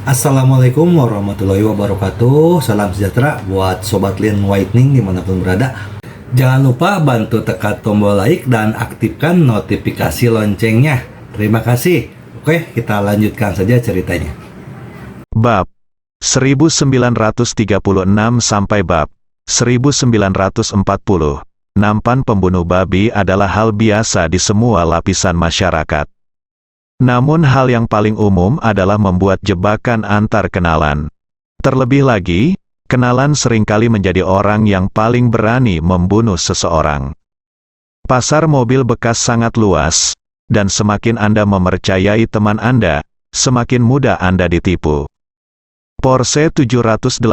Assalamualaikum warahmatullahi wabarakatuh. Salam sejahtera buat Sobat Lin Whitening dimanapun berada. Jangan lupa bantu tekan tombol like dan aktifkan notifikasi loncengnya. Terima kasih. Oke, kita lanjutkan saja ceritanya. Bab 1936 sampai bab 1940. Nampan pembunuh babi adalah hal biasa di semua lapisan masyarakat. Namun hal yang paling umum adalah membuat jebakan antar kenalan. Terlebih lagi, kenalan seringkali menjadi orang yang paling berani membunuh seseorang. Pasar mobil bekas sangat luas, dan semakin Anda mempercayai teman Anda, semakin mudah Anda ditipu. Porsche 718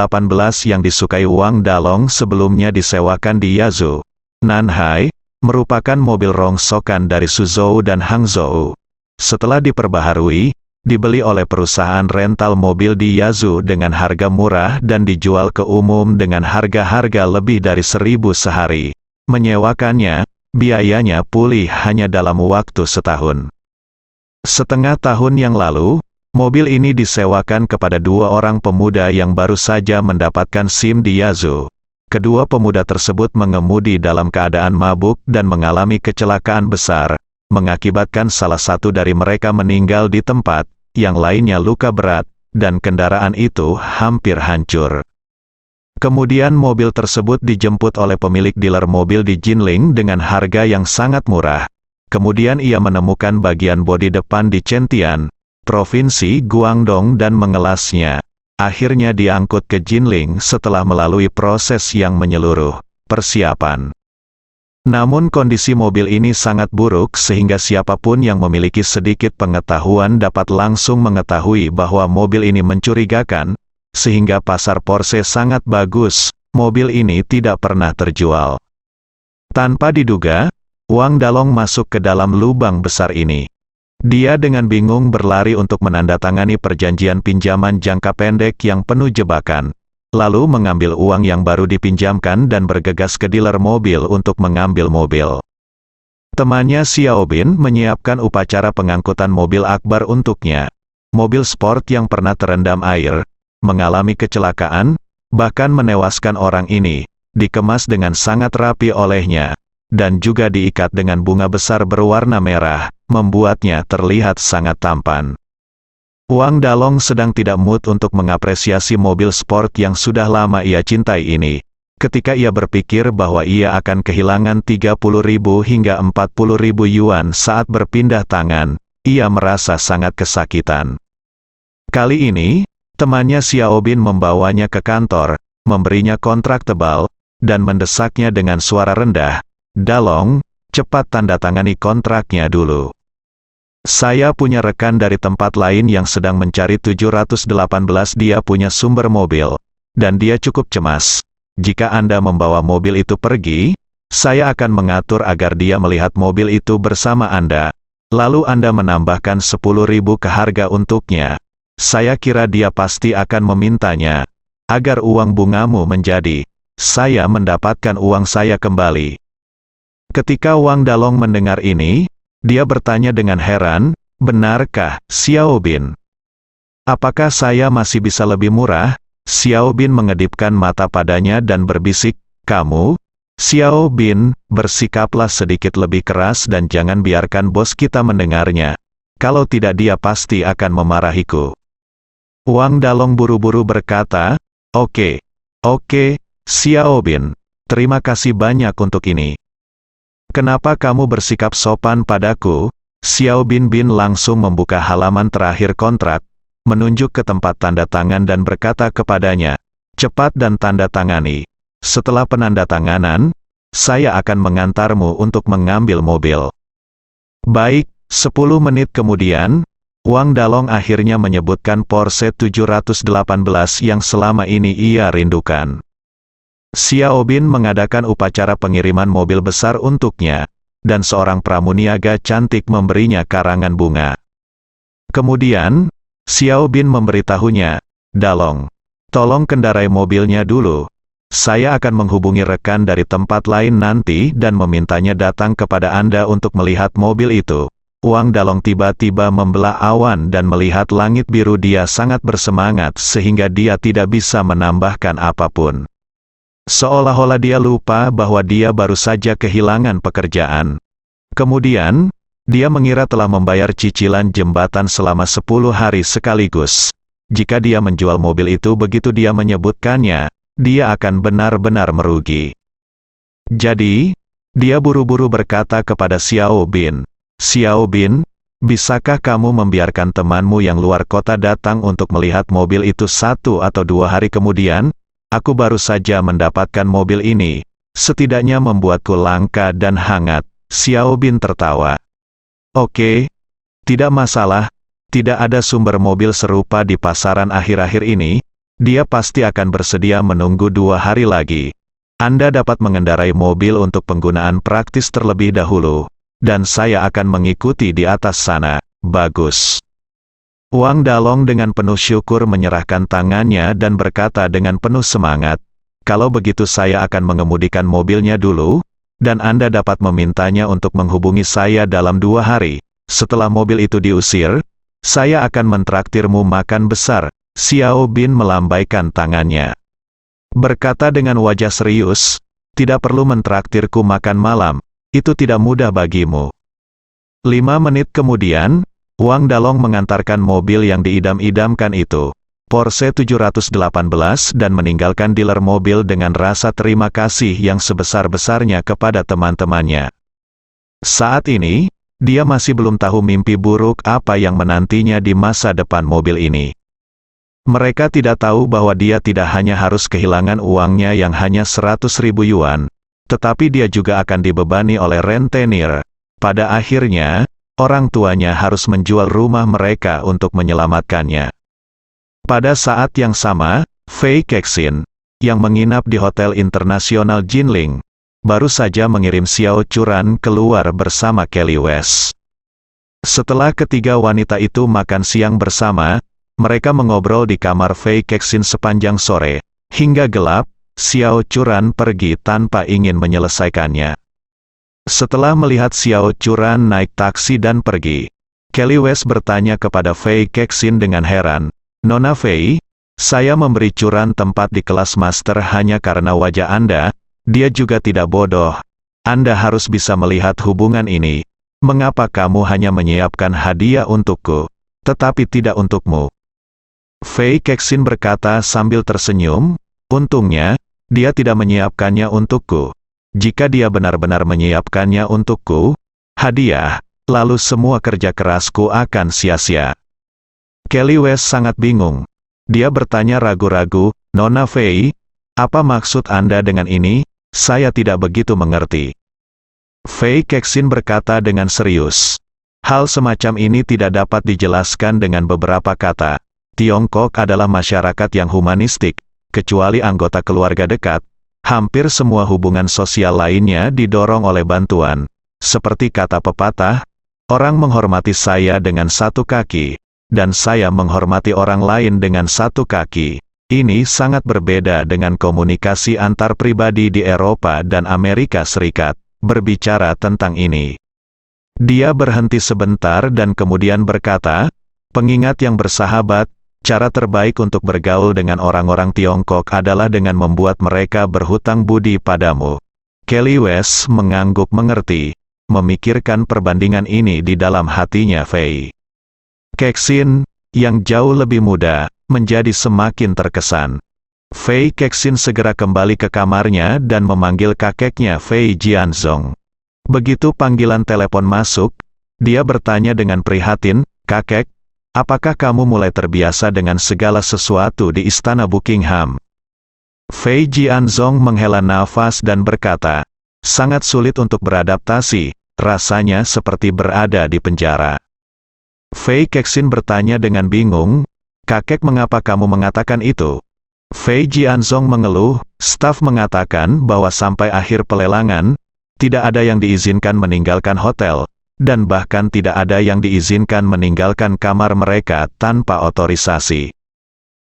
yang disukai Wang Dalong sebelumnya disewakan di Yazoo, Nanhai, merupakan mobil rongsokan dari Suzhou dan Hangzhou. Setelah diperbaharui, dibeli oleh perusahaan rental mobil di Yazoo dengan harga murah dan dijual ke umum dengan harga-harga lebih dari 1.000 sehari. Menyewakannya, biayanya pulih hanya dalam waktu setahun. Setengah tahun yang lalu, mobil ini disewakan kepada dua orang pemuda yang baru saja mendapatkan SIM di Yazoo. Kedua pemuda tersebut mengemudi dalam keadaan mabuk dan mengalami kecelakaan besar, mengakibatkan salah satu dari mereka meninggal di tempat, yang lainnya luka berat, dan kendaraan itu hampir hancur. Kemudian mobil tersebut dijemput oleh pemilik dealer mobil di Jinling dengan harga yang sangat murah. Kemudian ia menemukan bagian bodi depan di Chentian, Provinsi Guangdong dan mengelasnya. Akhirnya diangkut ke Jinling setelah melalui proses yang menyeluruh. Persiapan. Namun kondisi mobil ini sangat buruk sehingga siapapun yang memiliki sedikit pengetahuan dapat langsung mengetahui bahwa mobil ini mencurigakan, sehingga pasar Porsche sangat bagus, mobil ini tidak pernah terjual. Tanpa diduga, Wang Dalong masuk ke dalam lubang besar ini. Dia dengan bingung berlari untuk menandatangani perjanjian pinjaman jangka pendek yang penuh jebakan. Lalu mengambil uang yang baru dipinjamkan dan bergegas ke dealer mobil untuk mengambil mobil. Temannya Xiao Bin menyiapkan upacara pengangkutan mobil akbar untuknya. Mobil sport yang pernah terendam air, mengalami kecelakaan, bahkan menewaskan orang ini, dikemas dengan sangat rapi olehnya, dan juga diikat dengan bunga besar berwarna merah, membuatnya terlihat sangat tampan. Wang Dalong sedang tidak mood untuk mengapresiasi mobil sport yang sudah lama ia cintai ini. Ketika ia berpikir bahwa ia akan kehilangan 30.000 hingga 40.000 yuan saat berpindah tangan, ia merasa sangat kesakitan. Kali ini, temannya Xiao Bin membawanya ke kantor, memberinya kontrak tebal, dan mendesaknya dengan suara rendah, "Dalong, cepat tanda tangani kontraknya dulu. Saya punya rekan dari tempat lain yang sedang mencari 718, dia punya sumber mobil, dan dia cukup cemas. Jika Anda membawa mobil itu pergi, saya akan mengatur agar dia melihat mobil itu bersama Anda. Lalu Anda menambahkan 10.000 ke harga untuknya. Saya kira dia pasti akan memintanya, agar uang bungamu menjadi, saya mendapatkan uang saya kembali." Ketika Wang Dalong mendengar ini, dia bertanya dengan heran, "Benarkah, Xiao Bin? Apakah saya masih bisa lebih murah?" Xiao Bin mengedipkan mata padanya dan berbisik, "Kamu, Xiao Bin, bersikaplah sedikit lebih keras dan jangan biarkan bos kita mendengarnya. Kalau tidak dia pasti akan memarahiku." Wang Dalong buru-buru berkata, Oke, Xiao Bin. Terima kasih banyak untuk ini. Kenapa kamu bersikap sopan padaku?" Xiao Bin langsung membuka halaman terakhir kontrak, menunjuk ke tempat tanda tangan dan berkata kepadanya, "Cepat dan tanda tangani. Setelah penandatanganan, saya akan mengantarmu untuk mengambil mobil." Baik, 10 menit kemudian, Wang Dalong akhirnya menyebutkan Porsche 718 yang selama ini ia rindukan. Xiao Bin mengadakan upacara pengiriman mobil besar untuknya, dan seorang pramuniaga cantik memberinya karangan bunga. Kemudian, Xiao Bin memberitahunya, "Dalong, tolong kendarai mobilnya dulu. Saya akan menghubungi rekan dari tempat lain nanti dan memintanya datang kepada Anda untuk melihat mobil itu. Wang Dalong tiba-tiba membelah awan dan melihat langit biru. Dia sangat bersemangat sehingga dia tidak bisa menambahkan apapun. Seolah-olah dia lupa bahwa dia baru saja kehilangan pekerjaan. Kemudian, dia mengira telah membayar cicilan jembatan selama 10 hari sekaligus. Jika dia menjual mobil itu begitu dia menyebutkannya, dia akan benar-benar merugi. Jadi, dia buru-buru berkata kepada Xiao Bin, "Xiao Bin, bisakah kamu membiarkan temanmu yang luar kota datang untuk melihat mobil itu 1 atau 2 hari kemudian? Aku baru saja mendapatkan mobil ini, setidaknya membuatku langka dan hangat." Xiao Bin tertawa. "Oke, tidak masalah, tidak ada sumber mobil serupa di pasaran akhir-akhir ini, dia pasti akan bersedia menunggu 2 hari lagi. Anda dapat mengendarai mobil untuk penggunaan praktis terlebih dahulu, dan saya akan mengikuti di atas sana." "Bagus." Wang Dalong dengan penuh syukur menyerahkan tangannya dan berkata dengan penuh semangat, "Kalau begitu saya akan mengemudikan mobilnya dulu, dan Anda dapat memintanya untuk menghubungi saya dalam 2 hari. Setelah mobil itu diusir, saya akan mentraktirmu makan besar." Xiao Bin melambaikan tangannya. Berkata dengan wajah serius, "Tidak perlu mentraktirku makan malam, itu tidak mudah bagimu." 5 menit kemudian, Wang Dalong mengantarkan mobil yang diidam-idamkan itu, Porsche 718, dan meninggalkan dealer mobil dengan rasa terima kasih yang sebesar-besarnya kepada teman-temannya. Saat ini, dia masih belum tahu mimpi buruk apa yang menantinya di masa depan mobil ini. Mereka tidak tahu bahwa dia tidak hanya harus kehilangan uangnya yang hanya 100.000 yuan, tetapi dia juga akan dibebani oleh rentenir. Pada akhirnya, orang tuanya harus menjual rumah mereka untuk menyelamatkannya. Pada saat yang sama, Fei Kexin, yang menginap di Hotel Internasional Jinling, baru saja mengirim Xiao Churan keluar bersama Kelly West. Setelah ketiga wanita itu makan siang bersama, mereka mengobrol di kamar Fei Kexin sepanjang sore, hingga gelap. Xiao Churan pergi tanpa ingin menyelesaikannya. Setelah melihat Xiao Churan naik taksi dan pergi, Kelly West bertanya kepada Fei Kexin dengan heran, "Nona Fei, saya memberi Churan tempat di kelas master hanya karena wajah Anda, dia juga tidak bodoh. Anda harus bisa melihat hubungan ini. Mengapa kamu hanya menyiapkan hadiah untukku, tetapi tidak untukmu?" Fei Kexin berkata sambil tersenyum, "Untungnya, dia tidak menyiapkannya untukku. Jika dia benar-benar menyiapkannya untukku, hadiah, lalu semua kerja kerasku akan sia-sia." Kelly West sangat bingung. Dia bertanya ragu-ragu, "Nona Fei, apa maksud Anda dengan ini? Saya tidak begitu mengerti." Fei Kexin berkata dengan serius, "Hal semacam ini tidak dapat dijelaskan dengan beberapa kata. Tiongkok adalah masyarakat yang humanistik, kecuali anggota keluarga dekat. Hampir semua hubungan sosial lainnya didorong oleh bantuan. Seperti kata pepatah, orang menghormati saya dengan 1 kaki, dan saya menghormati orang lain dengan 1 kaki. Ini sangat berbeda dengan komunikasi antar pribadi di Eropa dan Amerika Serikat." Berbicara tentang ini, dia berhenti sebentar dan kemudian berkata, "Pengingat yang bersahabat, cara terbaik untuk bergaul dengan orang-orang Tiongkok adalah dengan membuat mereka berhutang budi padamu." Kelly West mengangguk mengerti, memikirkan perbandingan ini di dalam hatinya. Fei Kexin, yang jauh lebih muda, menjadi semakin terkesan. Fei Kexin segera kembali ke kamarnya dan memanggil kakeknya Fei Jianzong. Begitu panggilan telepon masuk, dia bertanya dengan prihatin, "Kakek, apakah kamu mulai terbiasa dengan segala sesuatu di istana Buckingham?" Fei Jianzong menghela nafas dan berkata, "Sangat sulit untuk beradaptasi, rasanya seperti berada di penjara." Fei Kexin bertanya dengan bingung, "Kakek, mengapa kamu mengatakan itu?" Fei Jianzong mengeluh, "Staf mengatakan bahwa sampai akhir pelelangan, tidak ada yang diizinkan meninggalkan hotel, dan bahkan tidak ada yang diizinkan meninggalkan kamar mereka tanpa otorisasi.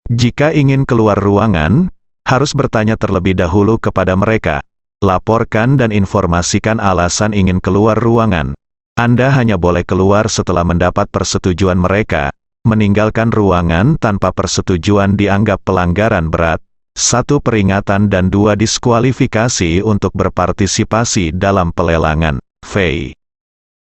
Jika ingin keluar ruangan, harus bertanya terlebih dahulu kepada mereka. Laporkan dan informasikan alasan ingin keluar ruangan. Anda hanya boleh keluar setelah mendapat persetujuan mereka. Meninggalkan ruangan tanpa persetujuan dianggap pelanggaran berat. 1 peringatan dan 2 diskualifikasi untuk berpartisipasi dalam pelelangan. Fei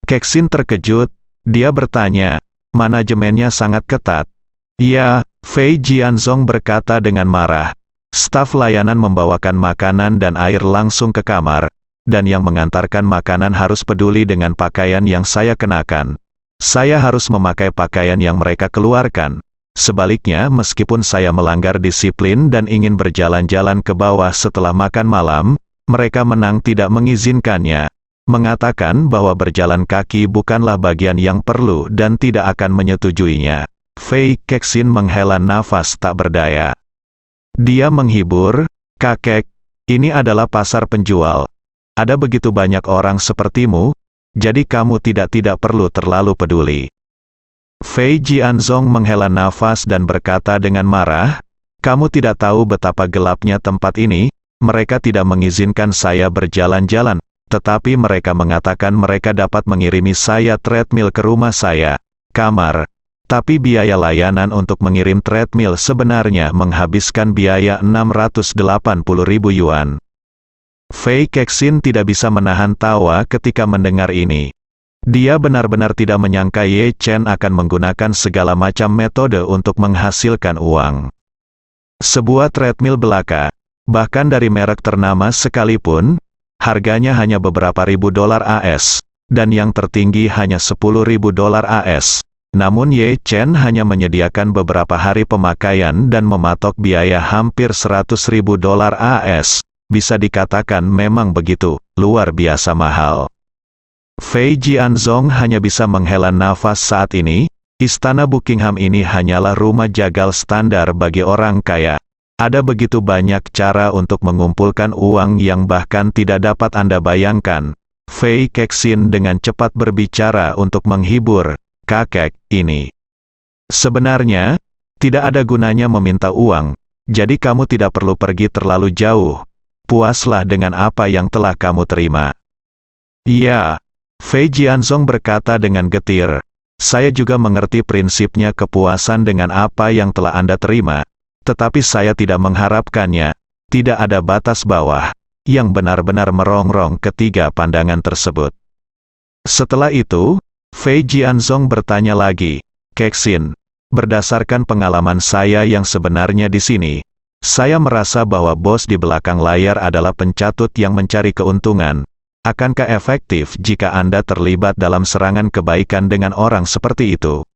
Kexin terkejut. Dia bertanya, manajemennya sangat ketat. Ya, Fei Jianzong berkata dengan marah. Staf layanan membawakan makanan dan air langsung ke kamar, dan yang mengantarkan makanan harus peduli dengan pakaian yang saya kenakan. Saya harus memakai pakaian yang mereka keluarkan. Sebaliknya, meskipun saya melanggar disiplin dan ingin berjalan-jalan ke bawah setelah makan malam, mereka tidak mengizinkannya. Mengatakan bahwa berjalan kaki bukanlah bagian yang perlu dan tidak akan menyetujuinya. Fei Kexin menghela nafas tak berdaya. Dia menghibur, kakek, ini adalah pasar penjual. Ada begitu banyak orang sepertimu, jadi kamu tidak perlu terlalu peduli. Fei Jianzong menghela nafas dan berkata dengan marah, kamu tidak tahu betapa gelapnya tempat ini, mereka tidak mengizinkan saya berjalan-jalan, tetapi mereka mengatakan mereka dapat mengirimi saya treadmill ke rumah saya, kamar. Tapi biaya layanan untuk mengirim treadmill sebenarnya menghabiskan biaya 680.000 yuan. Fei Kexin tidak bisa menahan tawa ketika mendengar ini. Dia benar-benar tidak menyangka Ye Chen akan menggunakan segala macam metode untuk menghasilkan uang. Sebuah treadmill belaka, bahkan dari merek ternama sekalipun, harganya hanya beberapa ribu dolar AS, dan yang tertinggi hanya 10.000 dolar AS. Namun Ye Chen hanya menyediakan beberapa hari pemakaian dan mematok biaya hampir 100.000 dolar AS. Bisa dikatakan memang begitu, luar biasa mahal. Fei Jianzong hanya bisa menghela nafas saat ini. Istana Buckingham ini hanyalah rumah jagal standar bagi orang kaya. Ada begitu banyak cara untuk mengumpulkan uang yang bahkan tidak dapat Anda bayangkan. Fei Kexin dengan cepat berbicara untuk menghibur kakek ini. Sebenarnya, tidak ada gunanya meminta uang, jadi kamu tidak perlu pergi terlalu jauh. Puaslah dengan apa yang telah kamu terima. Ya, Fei Jianzong berkata dengan getir. Saya juga mengerti prinsipnya kepuasan dengan apa yang telah Anda terima, tetapi saya tidak mengharapkannya. Tidak ada batas bawah, yang benar-benar merongrong ketiga pandangan tersebut. Setelah itu, Fei Jianzong bertanya lagi, Kexin, berdasarkan pengalaman saya yang sebenarnya di sini, saya merasa bahwa bos di belakang layar adalah pencatut yang mencari keuntungan. Akankah efektif jika Anda terlibat dalam serangan kebaikan dengan orang seperti itu?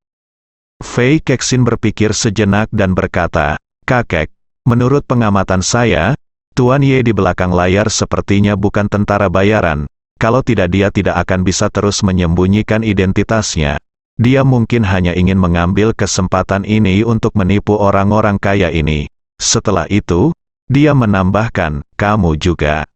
Fei Kexin berpikir sejenak dan berkata, kakek, menurut pengamatan saya, Tuan Ye di belakang layar sepertinya bukan tentara bayaran. Kalau tidak dia tidak akan bisa terus menyembunyikan identitasnya. Dia mungkin hanya ingin mengambil kesempatan ini untuk menipu orang-orang kaya ini. Setelah itu, dia menambahkan, kamu juga.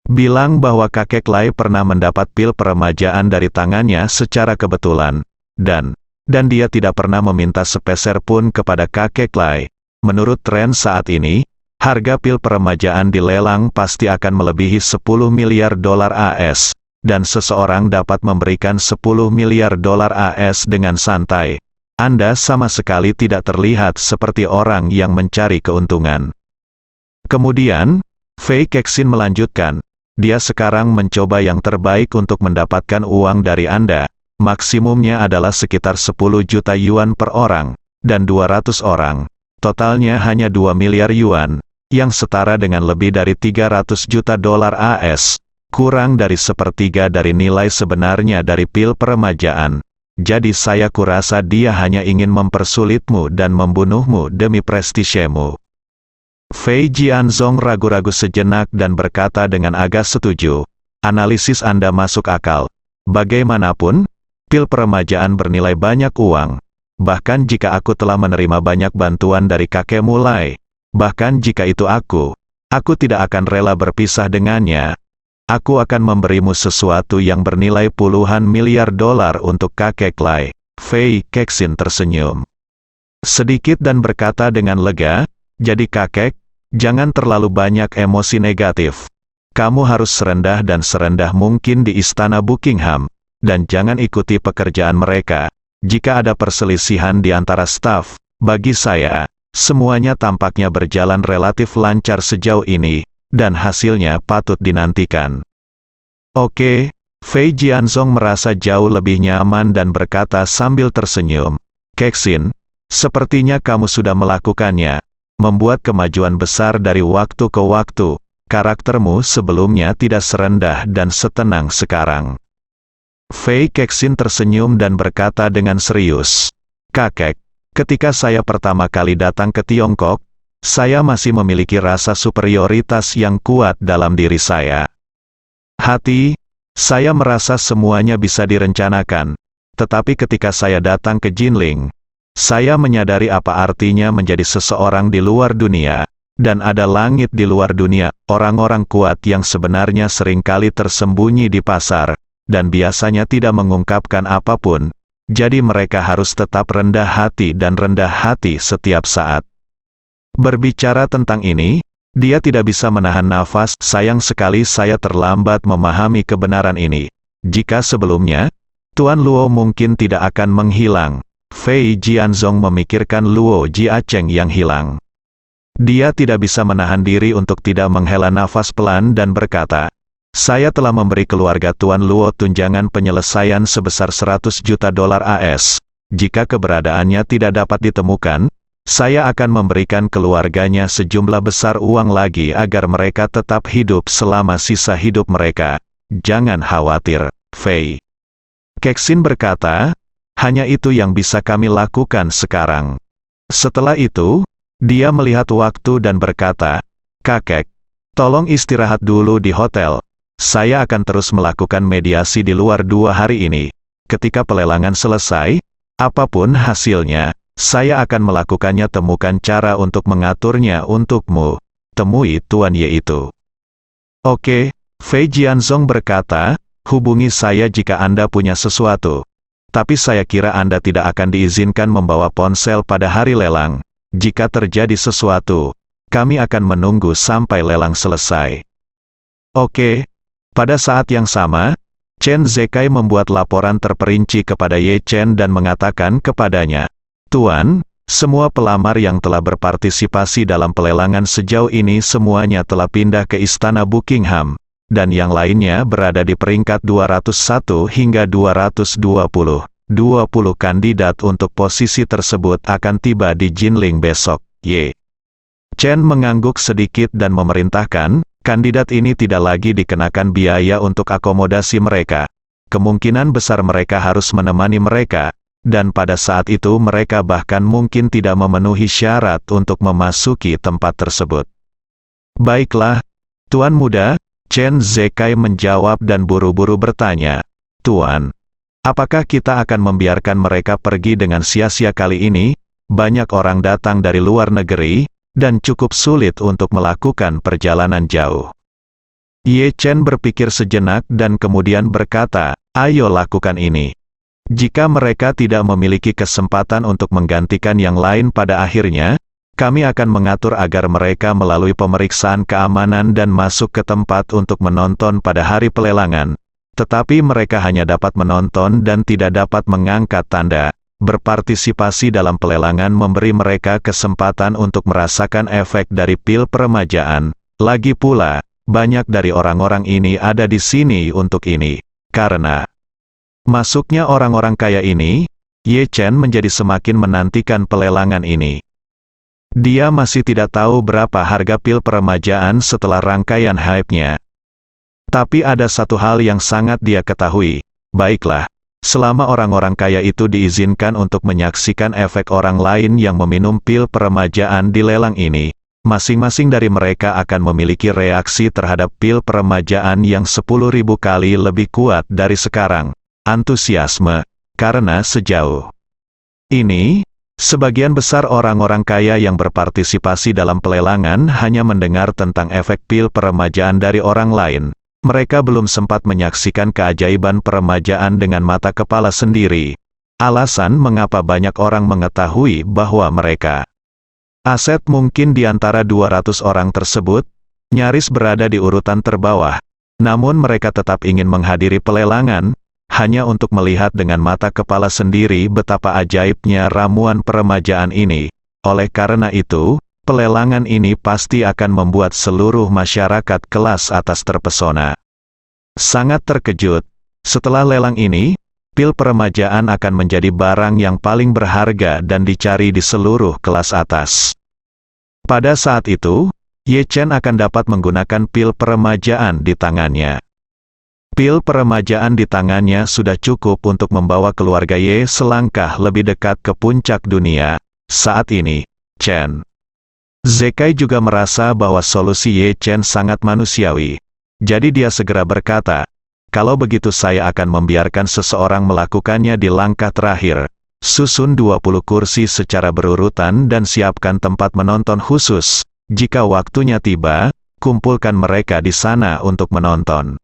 Bilang bahwa kakek Lai pernah mendapat pil peremajaan dari tangannya secara kebetulan. Dan dia tidak pernah meminta sepeser pun kepada kakek Lai. Menurut tren saat ini, harga pil peremajaan di lelang pasti akan melebihi 10 miliar dolar AS, dan seseorang dapat memberikan 10 miliar dolar AS dengan santai. Anda sama sekali tidak terlihat seperti orang yang mencari keuntungan. Kemudian, Fei Kexin melanjutkan, dia sekarang mencoba yang terbaik untuk mendapatkan uang dari Anda. Maksimumnya adalah sekitar 10 juta yuan per orang, dan 200 orang. Totalnya hanya 2 miliar yuan. Yang setara dengan lebih dari 300 juta dolar AS, kurang dari sepertiga dari nilai sebenarnya dari pil peremajaan. Jadi saya kurasa dia hanya ingin mempersulitmu dan membunuhmu demi prestisemu. Fei Jianzong ragu-ragu sejenak dan berkata dengan agak setuju. Analisis Anda masuk akal. Bagaimanapun, pil peremajaan bernilai banyak uang. Bahkan jika aku telah menerima banyak bantuan dari kakekmu Lai. Bahkan jika itu aku tidak akan rela berpisah dengannya. Aku akan memberimu sesuatu yang bernilai puluhan miliar dolar untuk kakek Lai. Fei Kexin tersenyum sedikit dan berkata dengan lega, jadi kakek, jangan terlalu banyak emosi negatif. Kamu harus serendah dan serendah mungkin di Istana Buckingham. dan jangan ikuti pekerjaan mereka. Jika ada perselisihan di antara staf, bagi saya, semuanya tampaknya berjalan relatif lancar sejauh ini, dan hasilnya patut dinantikan. Oke, Fei Jianzong merasa jauh lebih nyaman dan berkata sambil tersenyum, Kexin, sepertinya kamu sudah melakukannya, membuat kemajuan besar dari waktu ke waktu. Karaktermu sebelumnya tidak serendah dan setenang sekarang. Fei Kexin tersenyum dan berkata dengan serius, Kakek, ketika saya pertama kali datang ke Tiongkok, saya masih memiliki rasa superioritas yang kuat dalam diri saya. Saya merasa semuanya bisa direncanakan, tetapi ketika saya datang ke Jinling, saya menyadari apa artinya menjadi seseorang di luar dunia. Dan ada langit di luar dunia, orang-orang kuat yang sebenarnya seringkali tersembunyi di pasar, dan biasanya tidak mengungkapkan apapun, jadi mereka harus tetap rendah hati dan rendah hati setiap saat. Berbicara tentang ini, dia tidak bisa menahan nafas, sayang sekali saya terlambat memahami kebenaran ini. Jika sebelumnya, Tuan Luo mungkin tidak akan menghilang. Fei Jianzong memikirkan Luo Jiacheng yang hilang. Dia tidak bisa menahan diri untuk tidak menghela nafas pelan dan berkata, saya telah memberi keluarga Tuan Luo tunjangan penyelesaian sebesar 100 juta dolar AS. Jika keberadaannya tidak dapat ditemukan, saya akan memberikan keluarganya sejumlah besar uang lagi agar mereka tetap hidup selama sisa hidup mereka. Jangan khawatir, Fei. Kexin berkata, hanya itu yang bisa kami lakukan sekarang. Setelah itu, dia melihat waktu dan berkata, Kakek, tolong istirahat dulu di hotel. Saya akan terus melakukan mediasi di luar 2 hari ini. Ketika pelelangan selesai, apapun hasilnya, saya akan melakukannya. Temukan cara untuk mengaturnya untukmu. Temui Tuan Ye itu. Oke, Fei Jianzong berkata, hubungi saya jika Anda punya sesuatu. Tapi saya kira Anda tidak akan diizinkan membawa ponsel pada hari lelang. Jika terjadi sesuatu, kami akan menunggu sampai lelang selesai. Oke. Pada saat yang sama, Chen Zekai membuat laporan terperinci kepada Ye Chen dan mengatakan kepadanya, Tuan, semua pelamar yang telah berpartisipasi dalam pelelangan sejauh ini semuanya telah pindah ke Istana Buckingham, dan yang lainnya berada di peringkat 201 hingga 220. 20 kandidat untuk posisi tersebut akan tiba di Jinling besok. Ye Chen mengangguk sedikit dan memerintahkan, kandidat ini tidak lagi dikenakan biaya untuk akomodasi mereka. Kemungkinan besar mereka harus menemani mereka, dan pada saat itu mereka bahkan mungkin tidak memenuhi syarat untuk memasuki tempat tersebut. Baiklah, Tuan Muda, Chen Zekai menjawab dan buru-buru bertanya, Tuan, apakah kita akan membiarkan mereka pergi dengan sia-sia kali ini? Banyak orang datang dari luar negeri, dan cukup sulit untuk melakukan perjalanan jauh. Ye Chen berpikir sejenak dan kemudian berkata, ayo lakukan ini. Jika mereka tidak memiliki kesempatan untuk menggantikan yang lain pada akhirnya, kami akan mengatur agar mereka melalui pemeriksaan keamanan dan masuk ke tempat untuk menonton pada hari pelelangan. Tetapi mereka hanya dapat menonton dan tidak dapat mengangkat tanda. Berpartisipasi dalam pelelangan memberi mereka kesempatan untuk merasakan efek dari pil peremajaan. Lagi pula, banyak dari orang-orang ini ada di sini untuk ini. Karena masuknya orang-orang kaya ini, Ye Chen menjadi semakin menantikan pelelangan ini. Dia masih tidak tahu berapa harga pil peremajaan setelah rangkaian hype-nya. Tapi ada satu hal yang sangat dia ketahui. Baiklah, selama orang-orang kaya itu diizinkan untuk menyaksikan efek orang lain yang meminum pil peremajaan di lelang ini, masing-masing dari mereka akan memiliki reaksi terhadap pil peremajaan yang 10.000 kali lebih kuat dari sekarang. Antusiasme, karena sejauh ini, sebagian besar orang-orang kaya yang berpartisipasi dalam pelelangan hanya mendengar tentang efek pil peremajaan dari orang lain. Mereka belum sempat menyaksikan keajaiban peremajaan dengan mata kepala sendiri. Alasan mengapa banyak orang mengetahui bahwa mereka aset mungkin di antara 200 orang tersebut, nyaris berada di urutan terbawah. Namun mereka tetap ingin menghadiri pelelangan, hanya untuk melihat dengan mata kepala sendiri betapa ajaibnya ramuan peremajaan ini. Oleh karena itu, pelelangan ini pasti akan membuat seluruh masyarakat kelas atas terpesona. Sangat terkejut, setelah lelang ini, pil peremajaan akan menjadi barang yang paling berharga dan dicari di seluruh kelas atas. Pada saat itu, Ye Chen akan dapat menggunakan pil peremajaan di tangannya. Pil peremajaan di tangannya sudah cukup untuk membawa keluarga Ye selangkah lebih dekat ke puncak dunia. Saat ini, Chen Zekai juga merasa bahwa solusi Ye Chen sangat manusiawi. Jadi dia segera berkata, kalau begitu saya akan membiarkan seseorang melakukannya di langkah terakhir. Susun 20 kursi secara berurutan dan siapkan tempat menonton khusus. Jika waktunya tiba, kumpulkan mereka di sana untuk menonton.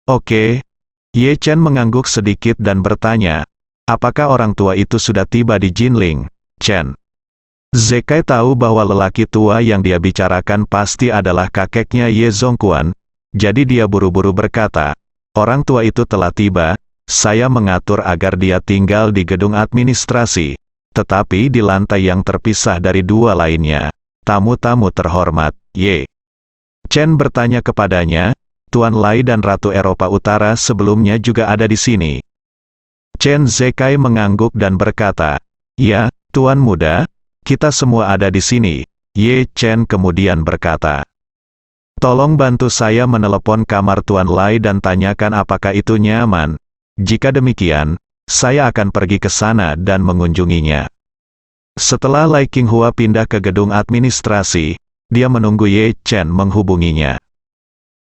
Oke. Ye Chen mengangguk sedikit dan bertanya, apakah orang tua itu sudah tiba di Jinling? Chen Zekai tahu bahwa lelaki tua yang dia bicarakan pasti adalah kakeknya Ye Zongquan, jadi dia buru-buru berkata, orang tua itu telah tiba, saya mengatur agar dia tinggal di gedung administrasi, tetapi di lantai yang terpisah dari dua lainnya. Tamu-tamu terhormat, Ye Chen bertanya kepadanya, Tuan Lai dan Ratu Eropa Utara sebelumnya juga ada di sini. Chen Zekai mengangguk dan berkata, ya, Tuan Muda, kita semua ada di sini. Ye Chen kemudian berkata, tolong bantu saya menelepon kamar Tuan Lai dan tanyakan apakah itu nyaman. Jika demikian, saya akan pergi ke sana dan mengunjunginya. Setelah Lai Qinghua pindah ke gedung administrasi, dia menunggu Ye Chen menghubunginya.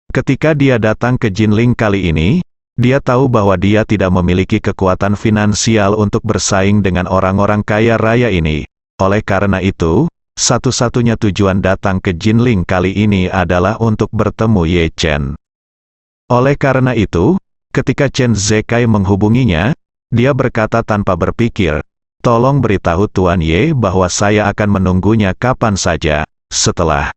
Ketika dia datang ke Jinling kali ini, dia tahu bahwa dia tidak memiliki kekuatan finansial untuk bersaing dengan orang-orang kaya raya ini. Oleh karena itu, satu-satunya tujuan datang ke Jinling kali ini adalah untuk bertemu Ye Chen. Oleh karena itu, ketika Chen Zekai menghubunginya, dia berkata tanpa berpikir, tolong beritahu Tuan Ye bahwa saya akan menunggunya kapan saja. Setelah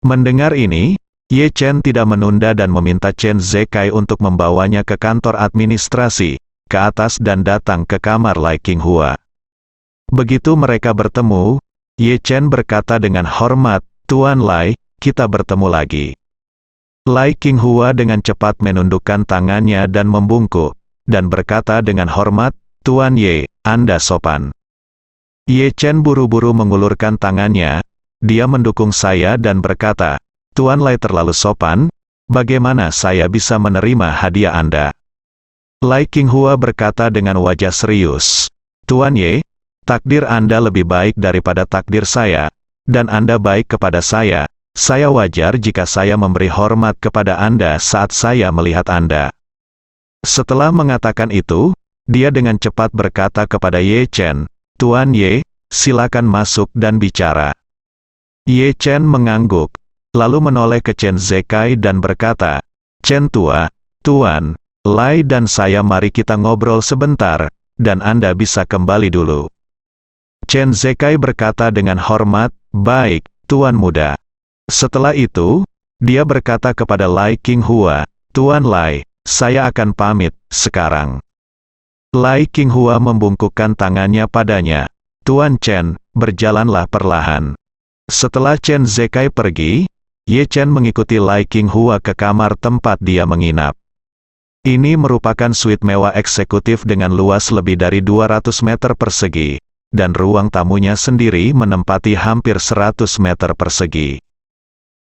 mendengar ini, Ye Chen tidak menunda dan meminta Chen Zekai untuk membawanya ke kantor administrasi, ke atas dan datang ke kamar Lai Qinghua. Begitu mereka bertemu, Ye Chen berkata dengan hormat, Tuan Lai, kita bertemu lagi. Lai Qinghua dengan cepat menundukkan tangannya dan membungkuk, dan berkata dengan hormat, Tuan Ye, Anda sopan. Ye Chen buru-buru mengulurkan tangannya, dia mendukung saya dan berkata, Tuan Lai terlalu sopan, bagaimana saya bisa menerima hadiah Anda? Lai Qinghua berkata dengan wajah serius, Tuan Ye, takdir Anda lebih baik daripada takdir saya, dan Anda baik kepada saya wajar jika saya memberi hormat kepada Anda saat saya melihat Anda. Setelah mengatakan itu, dia dengan cepat berkata kepada Ye Chen, Tuan Ye, silakan masuk dan bicara. Ye Chen mengangguk, lalu menoleh ke Chen Zekai dan berkata, Chen tua, Tuan Lai dan saya mari kita ngobrol sebentar, dan Anda bisa kembali dulu. Chen Zekai berkata dengan hormat, baik, Tuan Muda. Setelah itu, dia berkata kepada Lai Qinghua, Tuan Lai, saya akan pamit, sekarang. Lai Qinghua membungkukkan tangannya padanya, Tuan Chen, berjalanlah perlahan. Setelah Chen Zekai pergi, Ye Chen mengikuti Lai Qinghua ke kamar tempat dia menginap. Ini merupakan suite mewah eksekutif dengan luas lebih dari 200 meter persegi, dan ruang tamunya sendiri menempati hampir 100 meter persegi.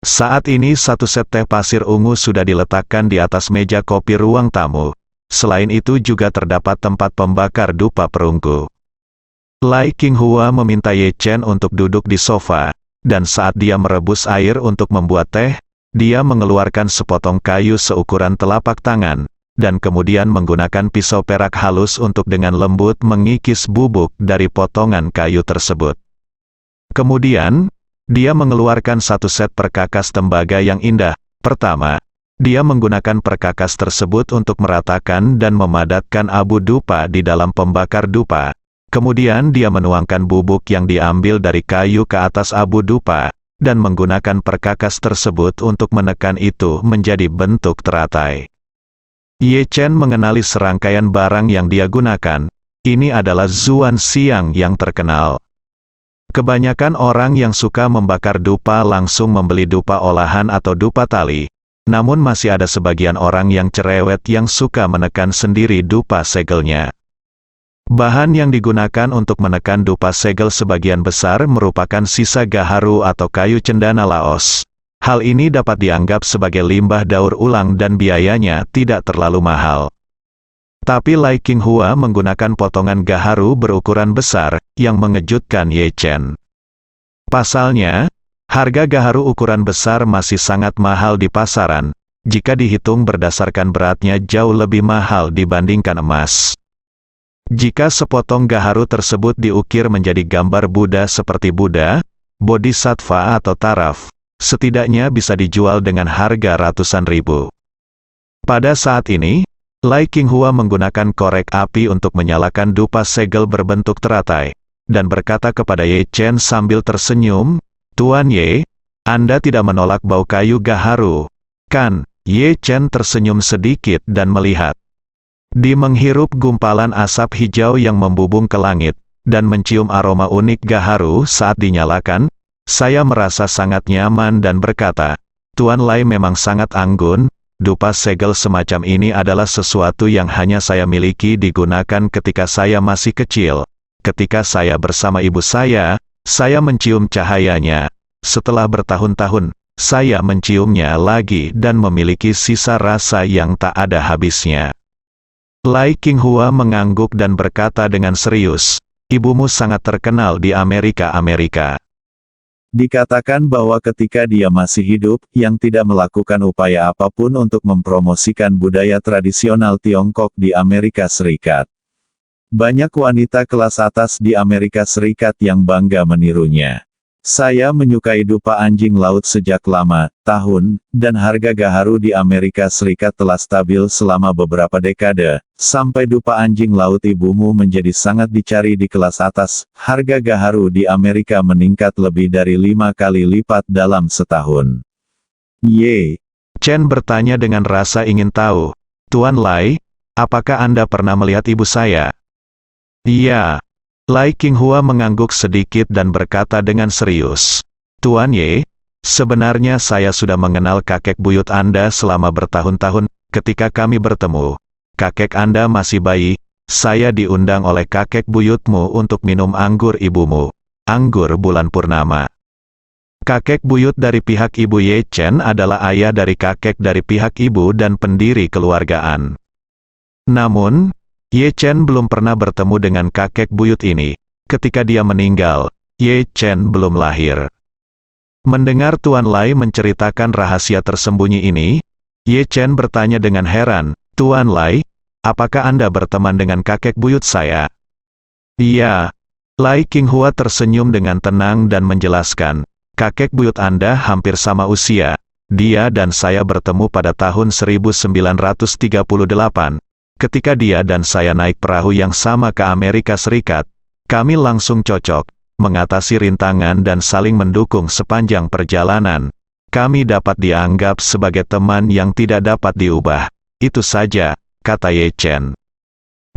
Saat ini satu set teh pasir ungu sudah diletakkan di atas meja kopi ruang tamu. Selain itu juga terdapat tempat pembakar dupa perunggu. Lai Qinghua meminta Ye Chen untuk duduk di sofa, dan saat dia merebus air untuk membuat teh, dia mengeluarkan sepotong kayu seukuran telapak tangan, dan kemudian menggunakan pisau perak halus untuk dengan lembut mengikis bubuk dari potongan kayu tersebut. Kemudian, dia mengeluarkan satu set perkakas tembaga yang indah. Pertama, dia menggunakan perkakas tersebut untuk meratakan dan memadatkan abu dupa di dalam pembakar dupa. Kemudian dia menuangkan bubuk yang diambil dari kayu ke atas abu dupa, dan menggunakan perkakas tersebut untuk menekan itu menjadi bentuk teratai. Ye Chen mengenali serangkaian barang yang dia gunakan. Ini adalah Zuan Xiang yang terkenal. Kebanyakan orang yang suka membakar dupa langsung membeli dupa olahan atau dupa tali. Namun masih ada sebagian orang yang cerewet yang suka menekan sendiri dupa segelnya. Bahan yang digunakan untuk menekan dupa segel sebagian besar merupakan sisa gaharu atau kayu cendana Laos. Hal ini dapat dianggap sebagai limbah daur ulang dan biayanya tidak terlalu mahal. Tapi Lai Qinghua menggunakan potongan gaharu berukuran besar, yang mengejutkan Ye Chen. Pasalnya, harga gaharu ukuran besar masih sangat mahal di pasaran, jika dihitung berdasarkan beratnya jauh lebih mahal dibandingkan emas. Jika sepotong gaharu tersebut diukir menjadi gambar Buddha seperti Buddha, Bodhisattva atau taraf, setidaknya bisa dijual dengan harga ratusan ribu. Pada saat ini, Lai Qinghua menggunakan korek api untuk menyalakan dupa segel berbentuk teratai, dan berkata kepada Ye Chen sambil tersenyum, "Tuan Ye, Anda tidak menolak bau kayu gaharu, kan?" Ye Chen tersenyum sedikit dan melihat. Di menghirup gumpalan asap hijau yang membubung ke langit, dan mencium aroma unik gaharu saat dinyalakan, saya merasa sangat nyaman dan berkata, "Tuan Lai memang sangat anggun, dupa segel semacam ini adalah sesuatu yang hanya saya miliki digunakan ketika saya masih kecil. Ketika saya bersama ibu saya mencium cahayanya. Setelah bertahun-tahun, saya menciumnya lagi dan memiliki sisa rasa yang tak ada habisnya." Lai Qinghua mengangguk dan berkata dengan serius, "Ibumu sangat terkenal di Amerika. Dikatakan bahwa ketika dia masih hidup, yang tidak melakukan upaya apapun untuk mempromosikan budaya tradisional Tiongkok di Amerika Serikat. Banyak wanita kelas atas di Amerika Serikat yang bangga menirunya. Saya menyukai dupa anjing laut sejak lama, tahun, dan harga gaharu di Amerika Serikat telah stabil selama beberapa dekade, sampai dupa anjing laut ibumu menjadi sangat dicari di kelas atas. Harga gaharu di Amerika meningkat lebih dari 5 kali lipat dalam setahun." Ye Chen bertanya dengan rasa ingin tahu, "Tuan Lai, apakah Anda pernah melihat ibu saya?" "Iya." Lai Qinghua mengangguk sedikit dan berkata dengan serius, "Tuan Ye, sebenarnya saya sudah mengenal kakek buyut Anda selama bertahun-tahun. Ketika kami bertemu, kakek Anda masih bayi. Saya diundang oleh kakek buyutmu untuk minum anggur ibumu, anggur bulan purnama." Kakek buyut dari pihak ibu Ye Chen adalah ayah dari kakek dari pihak ibu dan pendiri keluargaan. Namun, Ye Chen belum pernah bertemu dengan kakek buyut ini. Ketika dia meninggal, Ye Chen belum lahir. Mendengar Tuan Lai menceritakan rahasia tersembunyi ini, Ye Chen bertanya dengan heran, "Tuan Lai, apakah Anda berteman dengan kakek buyut saya?" "Iya." Lai Qinghua tersenyum dengan tenang dan menjelaskan, "Kakek buyut Anda hampir sama usia. Dia dan saya bertemu pada tahun 1938. Ketika dia dan saya naik perahu yang sama ke Amerika Serikat, kami langsung cocok, mengatasi rintangan dan saling mendukung sepanjang perjalanan. Kami dapat dianggap sebagai teman yang tidak dapat diubah. Itu saja," kata Ye Chen.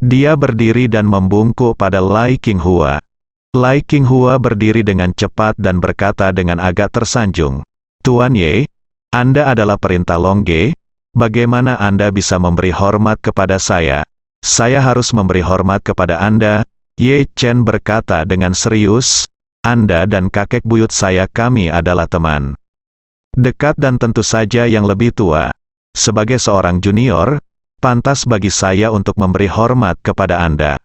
Dia berdiri dan membungkuk pada Lai Qinghua. Lai Qinghua berdiri dengan cepat dan berkata dengan agak tersanjung, "Tuan Ye, Anda adalah perintah Longge. Bagaimana Anda bisa memberi hormat kepada saya? Saya harus memberi hormat kepada Anda." Ye Chen berkata dengan serius, "Anda dan kakek buyut saya kami adalah teman dekat dan tentu saja yang lebih tua. Sebagai seorang junior, pantas bagi saya untuk memberi hormat kepada Anda."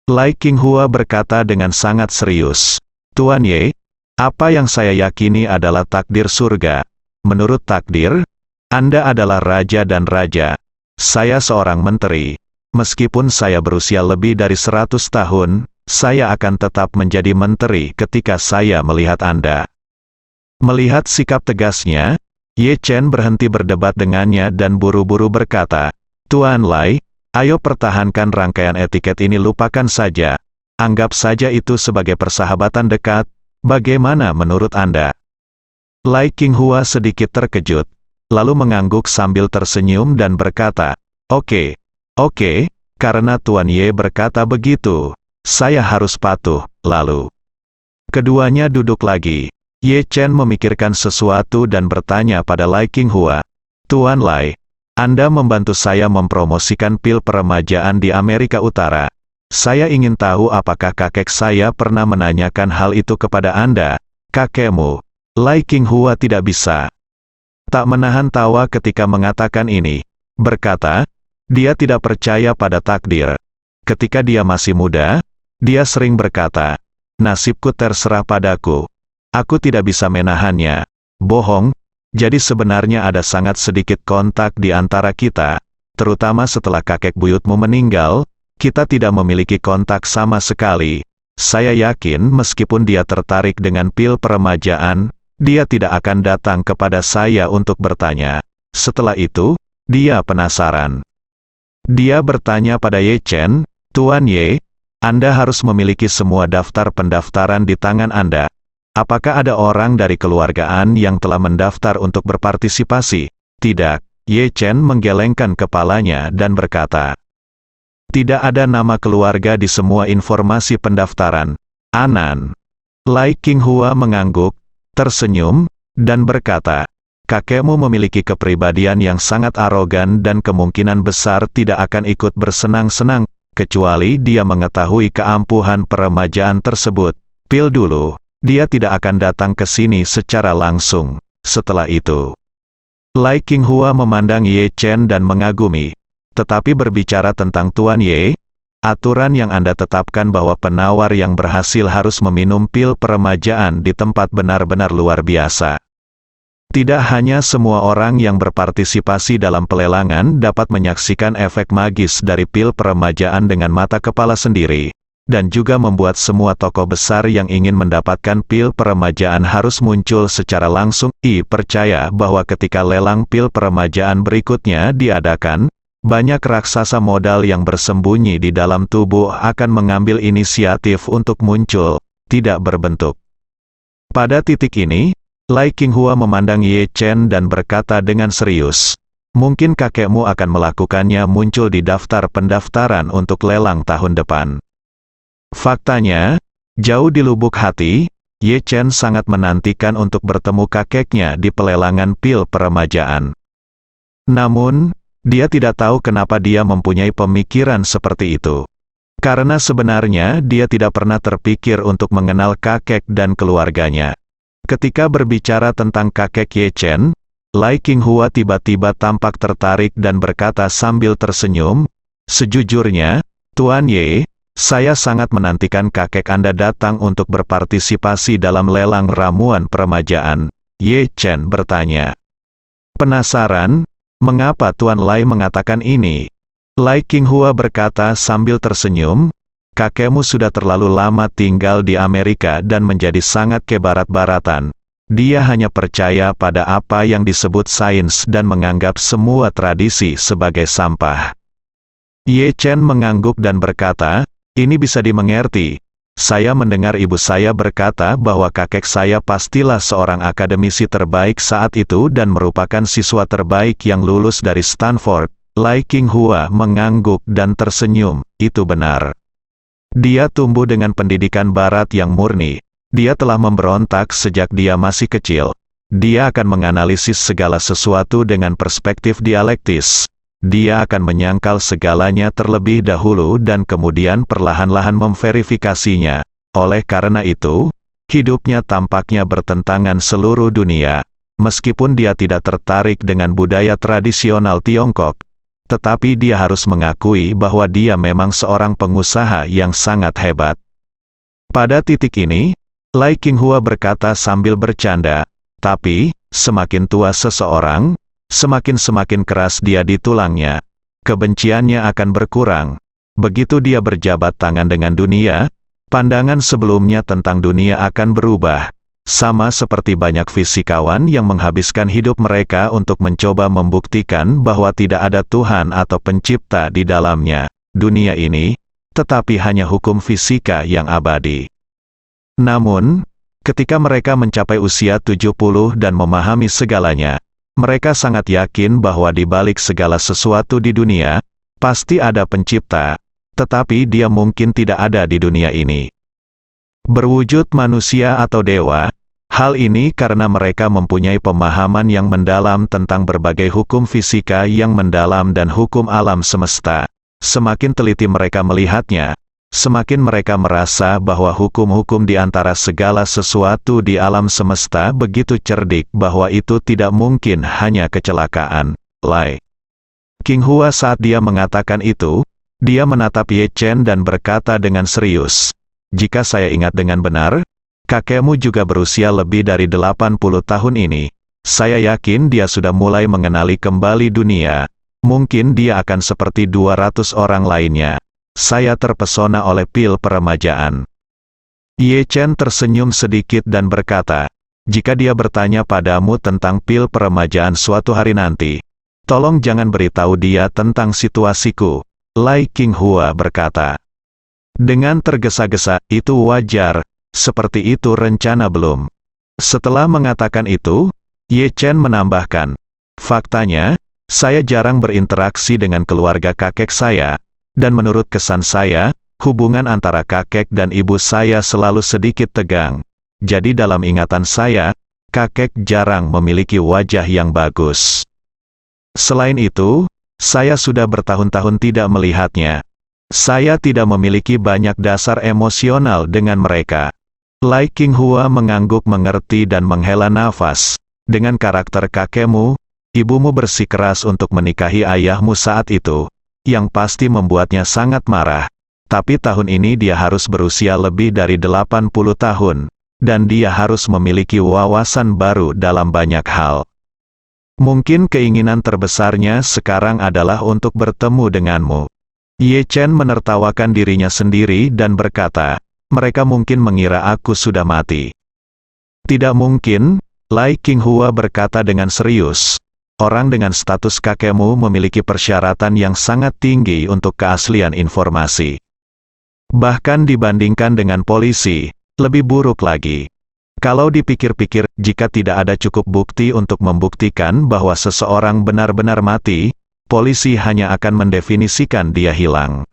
Lai Qinghua berkata dengan sangat serius, "Tuan Ye, apa yang saya yakini adalah takdir surga. Menurut takdir, Anda adalah raja dan raja. Saya seorang menteri. Meskipun saya berusia lebih dari 100 tahun, saya akan tetap menjadi menteri ketika saya melihat Anda." Melihat sikap tegasnya, Ye Chen berhenti berdebat dengannya dan buru-buru berkata, "Tuan Lai, ayo pertahankan rangkaian etiket ini, lupakan saja. Anggap saja itu sebagai persahabatan dekat. Bagaimana menurut Anda?" Lai Qinghua sedikit terkejut, lalu mengangguk sambil tersenyum dan berkata, Oke, oke, karena Tuan Ye berkata begitu, saya harus patuh. Lalu, keduanya duduk lagi. Ye Chen memikirkan sesuatu dan bertanya pada Lai Qinghua, Tuan Lai, Anda membantu saya mempromosikan pil peremajaan di Amerika Utara. Saya ingin tahu apakah kakek saya pernah menanyakan hal itu kepada Anda, kakekmu. Lai Qinghua tidak bisa tak menahan tawa ketika mengatakan ini. Berkata, dia tidak percaya pada takdir. Ketika dia masih muda, dia sering berkata, nasibku terserah padaku. Aku tidak bisa menahannya. Bohong. Jadi sebenarnya ada sangat sedikit kontak di antara kita. Terutama setelah kakek buyutmu meninggal, kita tidak memiliki kontak sama sekali. Saya yakin meskipun dia tertarik dengan pil peremajaan, dia tidak akan datang kepada saya untuk bertanya. Setelah itu, dia penasaran. Dia bertanya pada Ye Chen, Tuan Ye, Anda harus memiliki semua daftar pendaftaran di tangan Anda. Apakah ada orang dari keluargaan yang telah mendaftar untuk berpartisipasi? Tidak. Ye Chen menggelengkan kepalanya dan berkata, tidak ada nama keluarga di semua informasi pendaftaran. Anan. Lai Qinghua mengangguk, tersenyum, dan berkata, kakekmu memiliki kepribadian yang sangat arogan dan kemungkinan besar tidak akan ikut bersenang-senang, kecuali dia mengetahui keampuhan peremajaan tersebut. Pil dulu. Dia tidak akan datang ke sini secara langsung. Setelah itu, Lai Qinghua memandang Ye Chen dan mengagumi. Tetapi berbicara tentang Tuan Ye, aturan yang Anda tetapkan bahwa penawar yang berhasil harus meminum pil peremajaan di tempat benar-benar luar biasa. Tidak hanya semua orang yang berpartisipasi dalam pelelangan dapat menyaksikan efek magis dari pil peremajaan dengan mata kepala sendiri. Dan juga membuat semua tokoh besar yang ingin mendapatkan pil peremajaan harus muncul secara langsung. Percaya bahwa ketika lelang pil peremajaan berikutnya diadakan, banyak raksasa modal yang bersembunyi di dalam tubuh akan mengambil inisiatif untuk muncul, tidak berbentuk. Pada titik ini, Lai Qinghua memandang Ye Chen dan berkata dengan serius, mungkin kakekmu akan melakukannya muncul di daftar pendaftaran untuk lelang tahun depan. Faktanya, jauh di lubuk hati, Ye Chen sangat menantikan untuk bertemu kakeknya di pelelangan pil peremajaan. Namun, dia tidak tahu kenapa dia mempunyai pemikiran seperti itu. Karena sebenarnya dia tidak pernah terpikir untuk mengenal kakek dan keluarganya. Ketika berbicara tentang kakek Ye Chen, Lai Qinghua tiba-tiba tampak tertarik dan berkata sambil tersenyum, sejujurnya, Tuan Ye, saya sangat menantikan kakek Anda datang untuk berpartisipasi dalam lelang ramuan peremajaan. Ye Chen bertanya. Penasaran? Mengapa Tuan Lai mengatakan ini? Lai Qinghua berkata sambil tersenyum, kakekmu sudah terlalu lama tinggal di Amerika dan menjadi sangat kebarat-baratan. Dia hanya percaya pada apa yang disebut sains dan menganggap semua tradisi sebagai sampah. Ye Chen mengangguk dan berkata, ini bisa dimengerti. Saya mendengar ibu saya berkata bahwa kakek saya pastilah seorang akademisi terbaik saat itu dan merupakan siswa terbaik yang lulus dari Stanford. Lai Qinghua mengangguk dan tersenyum, itu benar. Dia tumbuh dengan pendidikan barat yang murni. Dia telah memberontak sejak dia masih kecil. Dia akan menganalisis segala sesuatu dengan perspektif dialektis. Dia akan menyangkal segalanya terlebih dahulu dan kemudian perlahan-lahan memverifikasinya. Oleh karena itu, hidupnya tampaknya bertentangan seluruh dunia. Meskipun dia tidak tertarik dengan budaya tradisional Tiongkok, tetapi dia harus mengakui bahwa dia memang seorang pengusaha yang sangat hebat. Pada titik ini, Lai Qinghua berkata sambil bercanda, tapi, semakin tua seseorang, semakin keras dia di tulangnya. Kebenciannya akan berkurang. Begitu dia berjabat tangan dengan dunia, pandangan sebelumnya tentang dunia akan berubah. Sama seperti banyak fisikawan yang menghabiskan hidup mereka untuk mencoba membuktikan bahwa tidak ada Tuhan atau pencipta di dalamnya. Dunia ini, tetapi hanya hukum fisika yang abadi. Namun, ketika mereka mencapai usia 70 dan memahami segalanya, Mereka sangat yakin bahwa di balik segala sesuatu di dunia, pasti ada pencipta, tetapi dia mungkin tidak ada di dunia ini. Berwujud manusia atau dewa, hal ini karena mereka mempunyai pemahaman yang mendalam tentang berbagai hukum fisika yang mendalam dan hukum alam semesta. Semakin teliti mereka melihatnya, semakin mereka merasa bahwa hukum-hukum di antara segala sesuatu di alam semesta begitu cerdik bahwa itu tidak mungkin hanya kecelakaan. Lai Qinghua saat dia mengatakan itu, dia menatap Ye Chen dan berkata dengan serius, "Jika saya ingat dengan benar, kakekmu juga berusia lebih dari 80 tahun ini. Saya yakin dia sudah mulai mengenali kembali dunia. Mungkin dia akan seperti 200 orang lainnya. Saya terpesona oleh pil peremajaan." Ye Chen tersenyum sedikit dan berkata, "Jika dia bertanya padamu tentang pil peremajaan suatu hari nanti, tolong jangan beritahu dia tentang situasiku." Lai Qinghua berkata. Dengan tergesa-gesa, "Itu wajar, seperti itu rencana belum?" Setelah mengatakan itu, Ye Chen menambahkan, "Faktanya, saya jarang berinteraksi dengan keluarga kakek saya. Dan menurut kesan saya, hubungan antara kakek dan ibu saya selalu sedikit tegang. Jadi dalam ingatan saya, kakek jarang memiliki wajah yang bagus. Selain itu, saya sudah bertahun-tahun tidak melihatnya. Saya tidak memiliki banyak dasar emosional dengan mereka." Lai Qinghua mengangguk mengerti dan menghela nafas. "Dengan karakter kakekmu, ibumu bersikeras untuk menikahi ayahmu saat itu, yang pasti membuatnya sangat marah. Tapi tahun ini dia harus berusia lebih dari 80 tahun, dan dia harus memiliki wawasan baru dalam banyak hal. Mungkin keinginan terbesarnya sekarang adalah untuk bertemu denganmu." Ye Chen menertawakan dirinya sendiri dan berkata, "Mereka mungkin mengira aku sudah mati." "Tidak mungkin," Lai Qinghua berkata dengan serius. "Orang dengan status kakekmu memiliki persyaratan yang sangat tinggi untuk keaslian informasi. Bahkan dibandingkan dengan polisi, lebih buruk lagi. Kalau dipikir-pikir, jika tidak ada cukup bukti untuk membuktikan bahwa seseorang benar-benar mati, polisi hanya akan mendefinisikan dia hilang.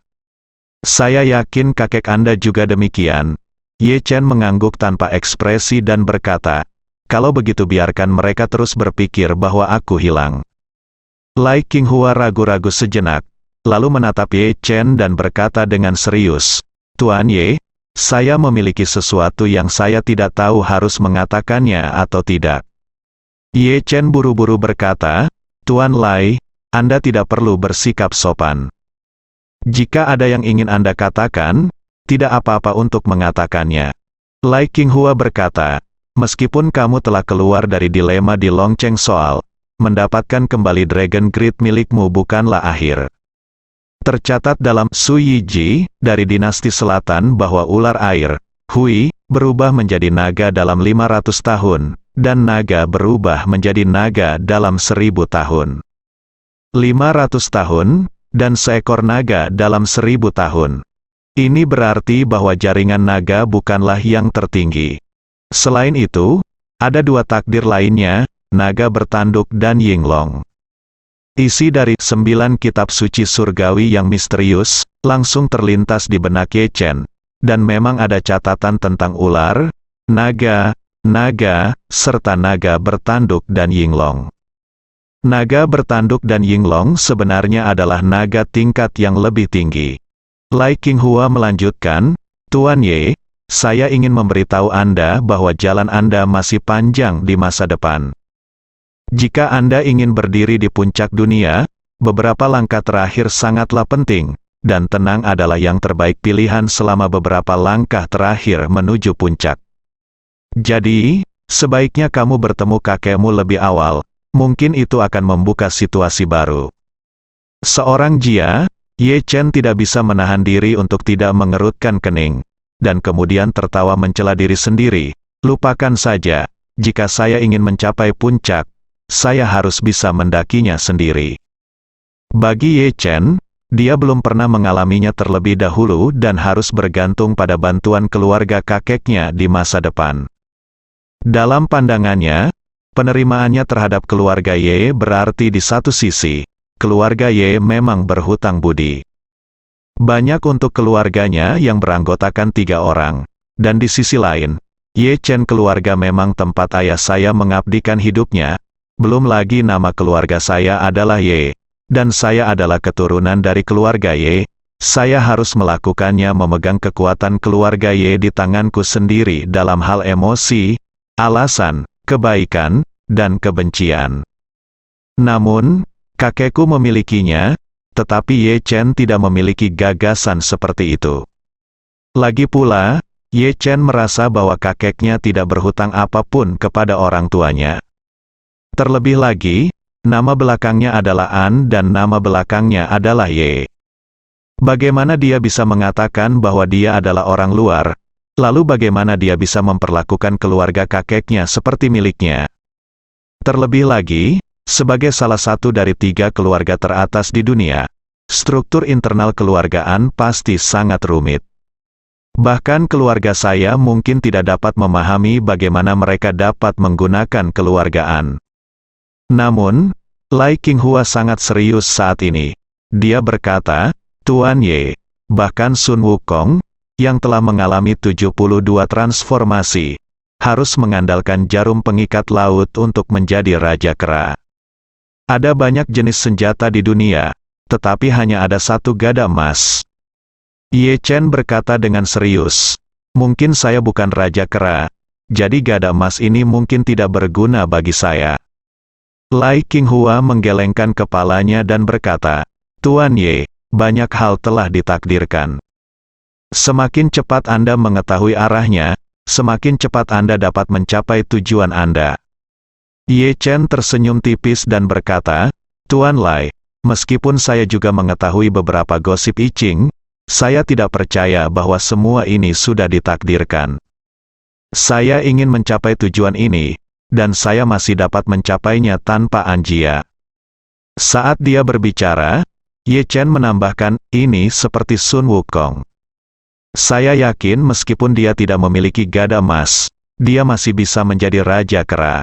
Saya yakin kakek Anda juga demikian." Ye Chen mengangguk tanpa ekspresi dan berkata, "Kalau begitu biarkan mereka terus berpikir bahwa aku hilang." Lai Qinghua ragu-ragu sejenak, lalu menatap Ye Chen dan berkata dengan serius, "Tuan Ye, saya memiliki sesuatu yang saya tidak tahu harus mengatakannya atau tidak." Ye Chen buru-buru berkata, "Tuan Lai, Anda tidak perlu bersikap sopan. Jika ada yang ingin Anda katakan, tidak apa-apa untuk mengatakannya." Lai Qinghua berkata, "Meskipun kamu telah keluar dari dilema di Longcheng soal, mendapatkan kembali Dragon Grid milikmu bukanlah akhir. Tercatat dalam Su Yiji, dari dinasti selatan bahwa ular air, Hui, berubah menjadi naga dalam 500 tahun, dan naga berubah menjadi naga dalam 1000 tahun. 500 tahun, dan seekor naga dalam 1000 tahun. Ini berarti bahwa jaringan naga bukanlah yang tertinggi. Selain itu, ada dua takdir lainnya, naga bertanduk dan Yinglong." Isi dari 9 kitab suci surgawi yang misterius, langsung terlintas di benak Ye Chen, dan memang ada catatan tentang ular, naga, serta naga bertanduk dan Yinglong. Naga bertanduk dan Yinglong sebenarnya adalah naga tingkat yang lebih tinggi. Lai Qinghua melanjutkan, "Tuan Ye, saya ingin memberitahu Anda bahwa jalan Anda masih panjang di masa depan. Jika Anda ingin berdiri di puncak dunia, beberapa langkah terakhir sangatlah penting, dan tenang adalah yang terbaik pilihan selama beberapa langkah terakhir menuju puncak. Jadi, sebaiknya kamu bertemu kakekmu lebih awal. Mungkin itu akan membuka situasi baru." Seorang jia, Ye Chen tidak bisa menahan diri untuk tidak mengerutkan kening, dan kemudian tertawa mencela diri sendiri. "Lupakan saja, jika saya ingin mencapai puncak, saya harus bisa mendakinya sendiri." Bagi Ye Chen, dia belum pernah mengalaminya terlebih dahulu dan harus bergantung pada bantuan keluarga kakeknya di masa depan. Dalam pandangannya, Penerimaannya terhadap keluarga Ye berarti di satu sisi, keluarga Ye memang berhutang budi banyak untuk keluarganya yang beranggotakan 3 orang. Dan di sisi lain, Ye Chen keluarga memang tempat ayah saya mengabdikan hidupnya. Belum lagi nama keluarga saya adalah Ye, dan saya adalah keturunan dari keluarga Ye. Saya harus melakukannya memegang kekuatan keluarga Ye di tanganku sendiri dalam hal emosi, alasan, kebaikan, dan kebencian. Namun, kakekku memilikinya, tetapi Ye Chen tidak memiliki gagasan seperti itu. Lagi pula, Ye Chen merasa bahwa kakeknya tidak berhutang apapun kepada orang tuanya. Terlebih lagi, nama belakangnya adalah An dan nama belakangnya adalah Ye. Bagaimana dia bisa mengatakan bahwa dia adalah orang luar? Lalu bagaimana dia bisa memperlakukan keluarga kakeknya seperti miliknya? Terlebih lagi, sebagai salah satu dari 3 keluarga teratas di dunia, struktur internal keluargaan pasti sangat rumit. Bahkan keluarga saya mungkin tidak dapat memahami bagaimana mereka dapat menggunakan keluargaan. Namun, Lai Qinghua sangat serius saat ini. Dia berkata, Tuan Ye, bahkan Sun Wukong, yang telah mengalami 72 transformasi, harus mengandalkan jarum pengikat laut untuk menjadi Raja Kera. Ada banyak jenis senjata di dunia, tetapi hanya ada satu gada emas. Ye Chen berkata dengan serius, mungkin saya bukan Raja Kera, jadi gada emas ini mungkin tidak berguna bagi saya. Lai Qinghua menggelengkan kepalanya dan berkata, Tuan Ye, banyak hal telah ditakdirkan. Semakin cepat Anda mengetahui arahnya, semakin cepat Anda dapat mencapai tujuan Anda. Ye Chen tersenyum tipis dan berkata, Tuan Lai, meskipun saya juga mengetahui beberapa gosip I Ching, saya tidak percaya bahwa semua ini sudah ditakdirkan. Saya ingin mencapai tujuan ini, dan saya masih dapat mencapainya tanpa Anjia. Saat dia berbicara, Ye Chen menambahkan, ini seperti Sun Wukong. Saya yakin meskipun dia tidak memiliki gada emas, dia masih bisa menjadi Raja Kera.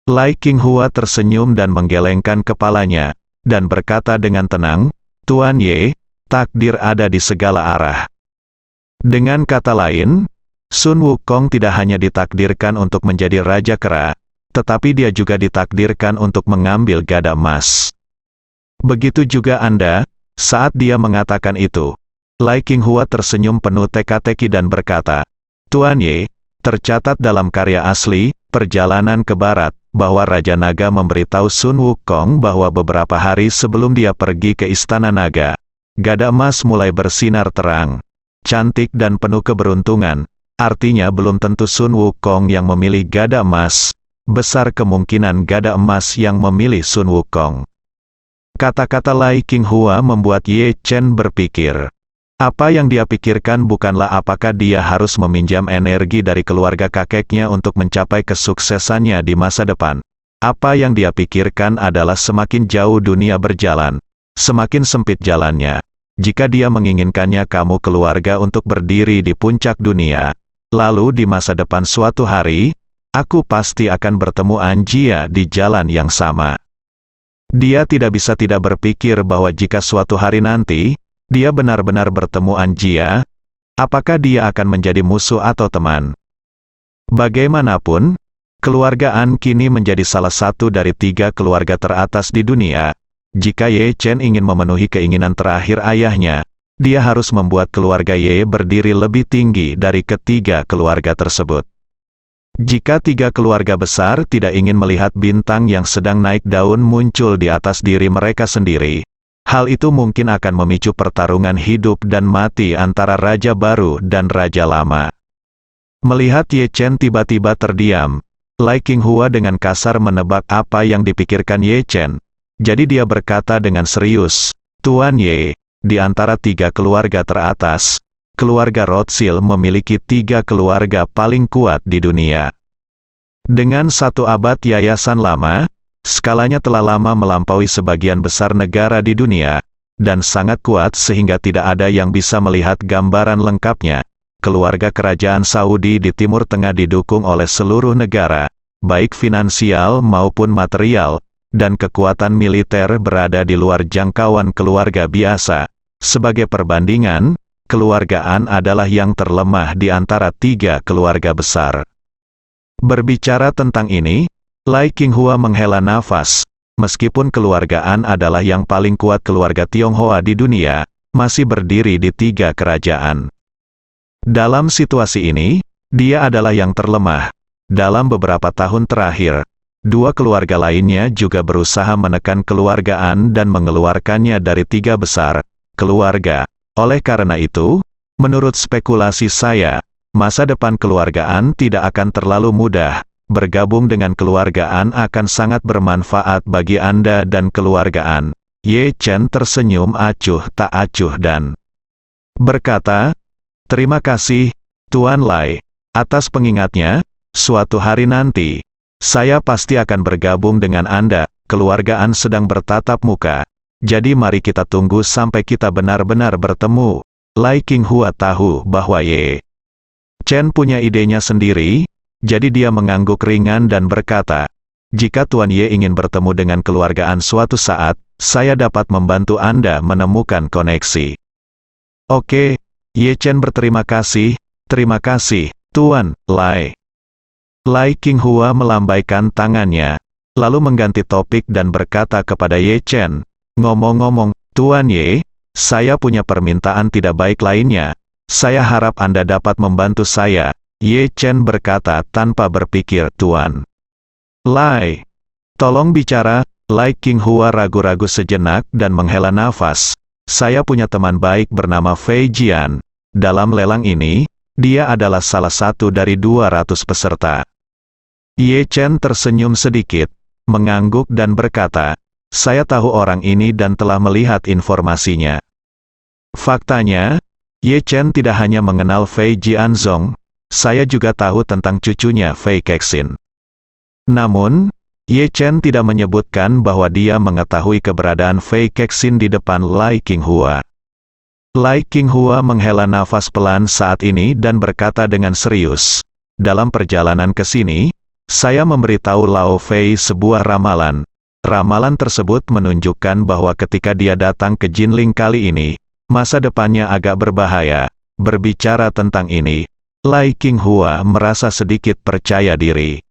Lai Qinghua tersenyum dan menggelengkan kepalanya, dan berkata dengan tenang, Tuan Ye, takdir ada di segala arah. Dengan kata lain, Sun Wukong tidak hanya ditakdirkan untuk menjadi Raja Kera, tetapi dia juga ditakdirkan untuk mengambil gada emas. Begitu juga Anda, saat dia mengatakan itu, Lai Qinghua tersenyum penuh teka-teki dan berkata, Tuan Ye, tercatat dalam karya asli, Perjalanan ke Barat, bahwa Raja Naga memberitahu Sun Wukong bahwa beberapa hari sebelum dia pergi ke Istana Naga, gada emas mulai bersinar terang, cantik dan penuh keberuntungan, artinya belum tentu Sun Wukong yang memilih gada emas, besar kemungkinan gada emas yang memilih Sun Wukong. Kata-kata Lai Qinghua membuat Ye Chen berpikir. Apa yang dia pikirkan bukanlah apakah dia harus meminjam energi dari keluarga kakeknya untuk mencapai kesuksesannya di masa depan. Apa yang dia pikirkan adalah semakin jauh dunia berjalan, semakin sempit jalannya. Jika dia menginginkannya kamu keluarga untuk berdiri di puncak dunia, lalu di masa depan suatu hari, aku pasti akan bertemu Anjia di jalan yang sama. Dia tidak bisa tidak berpikir bahwa jika suatu hari nanti, dia benar-benar bertemu Anjia, apakah dia akan menjadi musuh atau teman? Bagaimanapun, keluarga An kini menjadi salah satu dari 3 keluarga teratas di dunia. Jika Ye Chen ingin memenuhi keinginan terakhir ayahnya, dia harus membuat keluarga Ye berdiri lebih tinggi dari ketiga keluarga tersebut. Jika 3 keluarga besar tidak ingin melihat bintang yang sedang naik daun muncul di atas diri mereka sendiri, hal itu mungkin akan memicu pertarungan hidup dan mati antara raja baru dan raja lama. Melihat Ye Chen tiba-tiba terdiam, Lai Qinghua dengan kasar menebak apa yang dipikirkan Ye Chen. Jadi dia berkata dengan serius, Tuan Ye, di antara 3 keluarga teratas, keluarga Rothschild memiliki 3 keluarga paling kuat di dunia. Dengan 1 abad yayasan lama, skalanya telah lama melampaui sebagian besar negara di dunia, dan sangat kuat sehingga tidak ada yang bisa melihat gambaran lengkapnya. Keluarga kerajaan Saudi di Timur Tengah didukung oleh seluruh negara, baik finansial maupun material, dan kekuatan militer berada di luar jangkauan keluarga biasa. Sebagai perbandingan, keluarga An adalah yang terlemah di antara 3 keluarga besar. Berbicara tentang ini, Lai Qinghua menghela nafas. Meskipun keluarga An adalah yang paling kuat keluarga Tionghoa di dunia, masih berdiri di 3 kerajaan. Dalam situasi ini, dia adalah yang terlemah. Dalam beberapa tahun terakhir, 2 keluarga lainnya juga berusaha menekan keluarga An dan mengeluarkannya dari 3 besar keluarga. Oleh karena itu, menurut spekulasi saya, masa depan keluarga An tidak akan terlalu mudah. Bergabung dengan keluarga An akan sangat bermanfaat bagi Anda dan keluarga An. Ye Chen tersenyum acuh tak acuh dan berkata, "Terima kasih, Tuan Lai, atas pengingatnya. Suatu hari nanti, saya pasti akan bergabung dengan Anda." Keluarga An sedang bertatap muka. Jadi mari kita tunggu sampai kita benar-benar bertemu. Lai Qinghua tahu bahwa Ye Chen punya idenya sendiri. Jadi dia mengangguk ringan dan berkata, "Jika Tuan Ye ingin bertemu dengan keluarga An suatu saat, saya dapat membantu Anda menemukan koneksi." "Oke." Ye Chen berterima kasih. "Terima kasih, Tuan Lai." Lai Qinghua melambaikan tangannya, lalu mengganti topik dan berkata kepada Ye Chen, "Ngomong-ngomong, Tuan Ye, saya punya permintaan tidak baik lainnya. Saya harap Anda dapat membantu saya." Ye Chen berkata tanpa berpikir, "Tuan Lai, tolong bicara." Lai Qinghua ragu-ragu sejenak dan menghela nafas. "Saya punya teman baik bernama Fei Jian. Dalam lelang ini, dia adalah salah satu dari 200 peserta." Ye Chen tersenyum sedikit, mengangguk dan berkata, "Saya tahu orang ini dan telah melihat informasinya." Faktanya, Ye Chen tidak hanya mengenal Fei Jianzong, saya juga tahu tentang cucunya Fei Kexin. Namun, Ye Chen tidak menyebutkan bahwa dia mengetahui keberadaan Fei Kexin di depan Lai Qinghua. Lai Qinghua menghela nafas pelan saat ini dan berkata dengan serius, "Dalam perjalanan ke sini, saya memberitahu Lao Fei sebuah ramalan. Ramalan tersebut menunjukkan bahwa ketika dia datang ke Jinling kali ini, masa depannya agak berbahaya." Berbicara tentang ini, Lai Qinghua merasa sedikit percaya diri.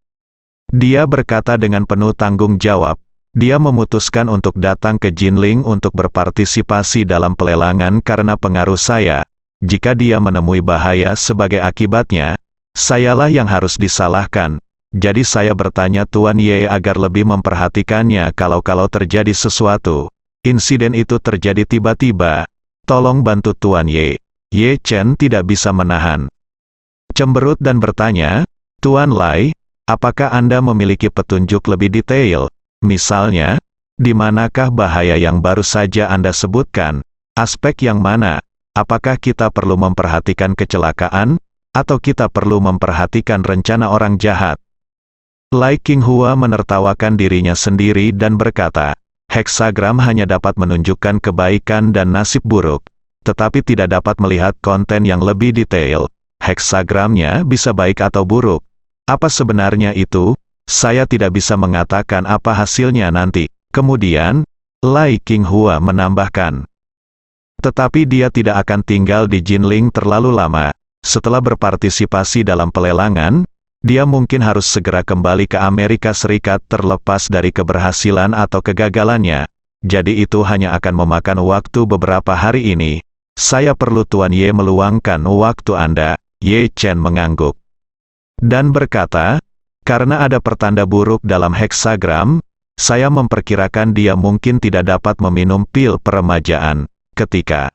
Dia berkata dengan penuh tanggung jawab, dia memutuskan untuk datang ke Jinling untuk berpartisipasi dalam pelelangan karena pengaruh saya. Jika dia menemui bahaya sebagai akibatnya, sayalah yang harus disalahkan. Jadi saya bertanya Tuan Ye agar lebih memperhatikannya kalau terjadi sesuatu. Insiden itu terjadi tiba-tiba. Tolong bantu Tuan Ye. Ye Chen tidak bisa menahan cemberut dan bertanya, "Tuan Lai, apakah Anda memiliki petunjuk lebih detail? Misalnya, di manakah bahaya yang baru saja Anda sebutkan? Aspek yang mana? Apakah kita perlu memperhatikan kecelakaan, atau kita perlu memperhatikan rencana orang jahat?" Lai Qinghua menertawakan dirinya sendiri dan berkata, "Heksagram hanya dapat menunjukkan kebaikan dan nasib buruk, tetapi tidak dapat melihat konten yang lebih detail. Heksagramnya bisa baik atau buruk. Apa sebenarnya itu? Saya tidak bisa mengatakan apa hasilnya nanti." Kemudian, Lai Qinghua menambahkan, "Tetapi dia tidak akan tinggal di Jinling terlalu lama. Setelah berpartisipasi dalam pelelangan, dia mungkin harus segera kembali ke Amerika Serikat terlepas dari keberhasilan atau kegagalannya. Jadi itu hanya akan memakan waktu beberapa hari ini. Saya perlu Tuan Ye meluangkan waktu Anda." Ye Chen mengangguk dan berkata, "Karena ada pertanda buruk dalam heksagram, saya memperkirakan dia mungkin tidak dapat meminum pil peremajaan." Ketika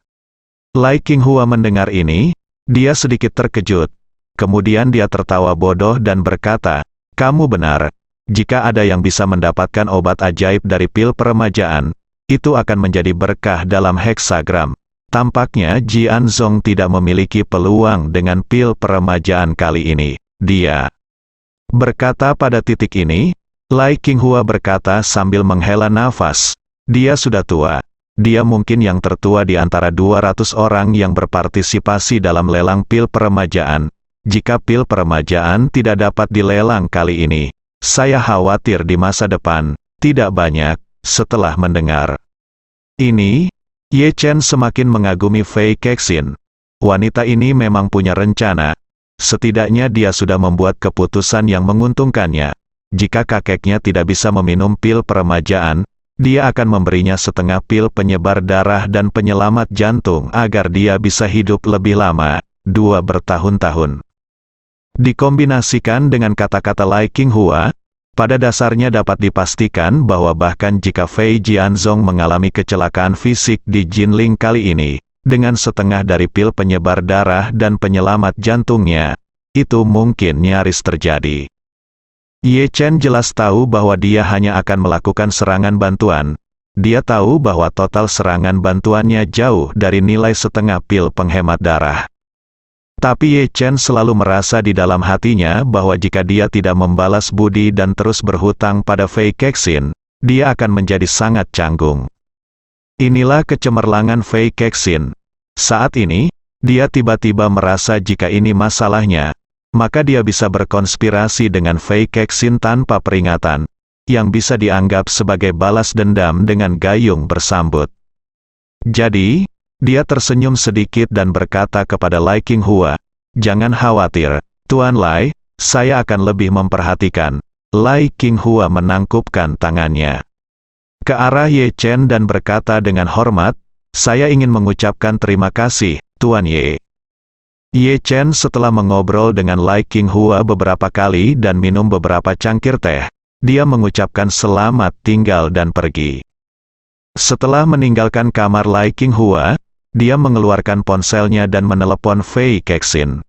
Lai Qinghua mendengar ini, dia sedikit terkejut. Kemudian dia tertawa bodoh dan berkata, "Kamu benar. Jika ada yang bisa mendapatkan obat ajaib dari pil peremajaan, itu akan menjadi berkah dalam heksagram. Tampaknya Jianzong tidak memiliki peluang dengan pil peremajaan kali ini." Dia berkata pada titik ini, Lai Qinghua berkata sambil menghela nafas, "Dia sudah tua. Dia mungkin yang tertua di antara 200 orang yang berpartisipasi dalam lelang pil peremajaan. Jika pil peremajaan tidak dapat dilelang kali ini, Saya khawatir di masa depan, tidak banyak, setelah mendengar ini, Ye Chen semakin mengagumi Fei Kexin. Wanita ini memang punya rencana. Setidaknya dia sudah membuat keputusan yang menguntungkannya. Jika kakeknya tidak bisa meminum pil peremajaan, dia akan memberinya setengah pil penyebar darah dan penyelamat jantung agar dia bisa hidup lebih lama, 2 bertahun-tahun. Dikombinasikan dengan kata-kata Lai Qinghua, pada dasarnya dapat dipastikan bahwa bahkan jika Fei Jianzong mengalami kecelakaan fisik di Jinling kali ini, dengan setengah dari pil penyebar darah dan penyelamat jantungnya, itu mungkin nyaris terjadi. Ye Chen jelas tahu bahwa dia hanya akan melakukan serangan bantuan. Dia tahu bahwa total serangan bantuannya jauh dari nilai setengah pil penghemat darah. Tapi Ye Chen selalu merasa di dalam hatinya bahwa jika dia tidak membalas budi dan terus berhutang pada Fei Kexin, dia akan menjadi sangat canggung. Inilah kecemerlangan Fei Kexin. Saat ini, dia tiba-tiba merasa jika ini masalahnya, maka dia bisa berkonspirasi dengan Fei Kexin tanpa peringatan, yang bisa dianggap sebagai balas dendam dengan gayung bersambut. Jadi, dia tersenyum sedikit dan berkata kepada Lai Qinghua, "Jangan khawatir, Tuan Lai, saya akan lebih memperhatikan." Lai Qinghua menangkupkan tangannya ke arah Ye Chen dan berkata dengan hormat, "Saya ingin mengucapkan terima kasih, Tuan Ye." Ye Chen setelah mengobrol dengan Lai Qinghua beberapa kali dan minum beberapa cangkir teh, dia mengucapkan selamat tinggal dan pergi. Setelah meninggalkan kamar Lai Qinghua, dia mengeluarkan ponselnya dan menelepon Fei Kexin.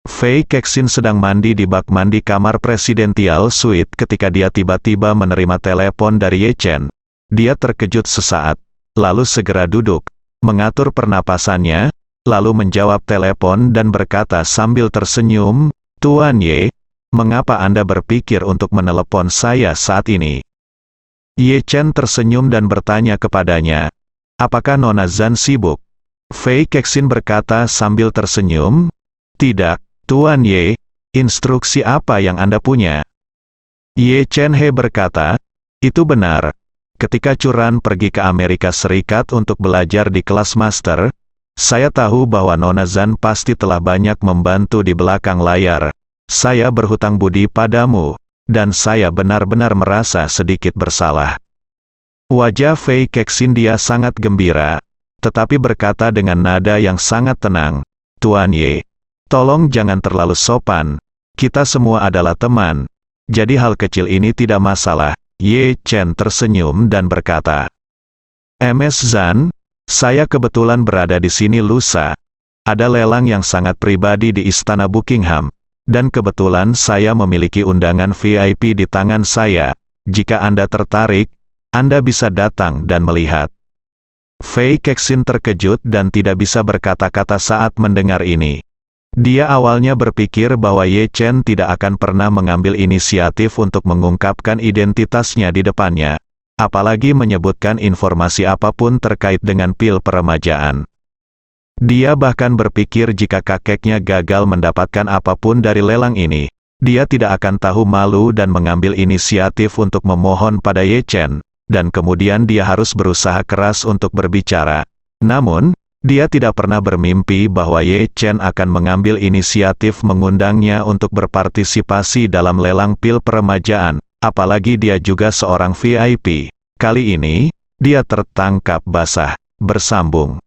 Fei Kexin sedang mandi di bak mandi kamar Presidential Suite ketika dia tiba-tiba menerima telepon dari Ye Chen. Dia terkejut sesaat, lalu segera duduk, mengatur pernapasannya, lalu menjawab telepon dan berkata sambil tersenyum, "Tuan Ye, mengapa Anda berpikir untuk menelepon saya saat ini?" Ye Chen tersenyum dan bertanya kepadanya, "Apakah Nona Zhan sibuk?" Fei Kexin berkata sambil tersenyum, "Tidak, Tuan Ye, instruksi apa yang Anda punya?" Ye Chen He berkata, "Itu benar. Ketika Curan pergi ke Amerika Serikat untuk belajar di kelas master, saya tahu bahwa Nona Zhan pasti telah banyak membantu di belakang layar. Saya berhutang budi padamu, dan saya benar-benar merasa sedikit bersalah." Wajah Fei Kexin dia sangat gembira, tetapi berkata dengan nada yang sangat tenang, "Tuan Ye, tolong jangan terlalu sopan, kita semua adalah teman, jadi hal kecil ini tidak masalah." Ye Chen tersenyum dan berkata, "Ms. Zhan, saya kebetulan berada di sini lusa. Ada lelang yang sangat pribadi di Istana Buckingham, dan kebetulan saya memiliki undangan VIP di tangan saya. Jika Anda tertarik, Anda bisa datang dan melihat." Fei Kexin terkejut dan tidak bisa berkata-kata saat mendengar ini. Dia awalnya berpikir bahwa Ye Chen tidak akan pernah mengambil inisiatif untuk mengungkapkan identitasnya di depannya, apalagi menyebutkan informasi apapun terkait dengan pil peremajaan. Dia bahkan berpikir jika kakeknya gagal mendapatkan apapun dari lelang ini, dia tidak akan tahu malu dan mengambil inisiatif untuk memohon pada Ye Chen, dan kemudian dia harus berusaha keras untuk berbicara. Namun, dia tidak pernah bermimpi bahwa Ye Chen akan mengambil inisiatif mengundangnya untuk berpartisipasi dalam lelang pil peremajaan, apalagi dia juga seorang VIP. Kali ini, dia tertangkap basah, bersambung.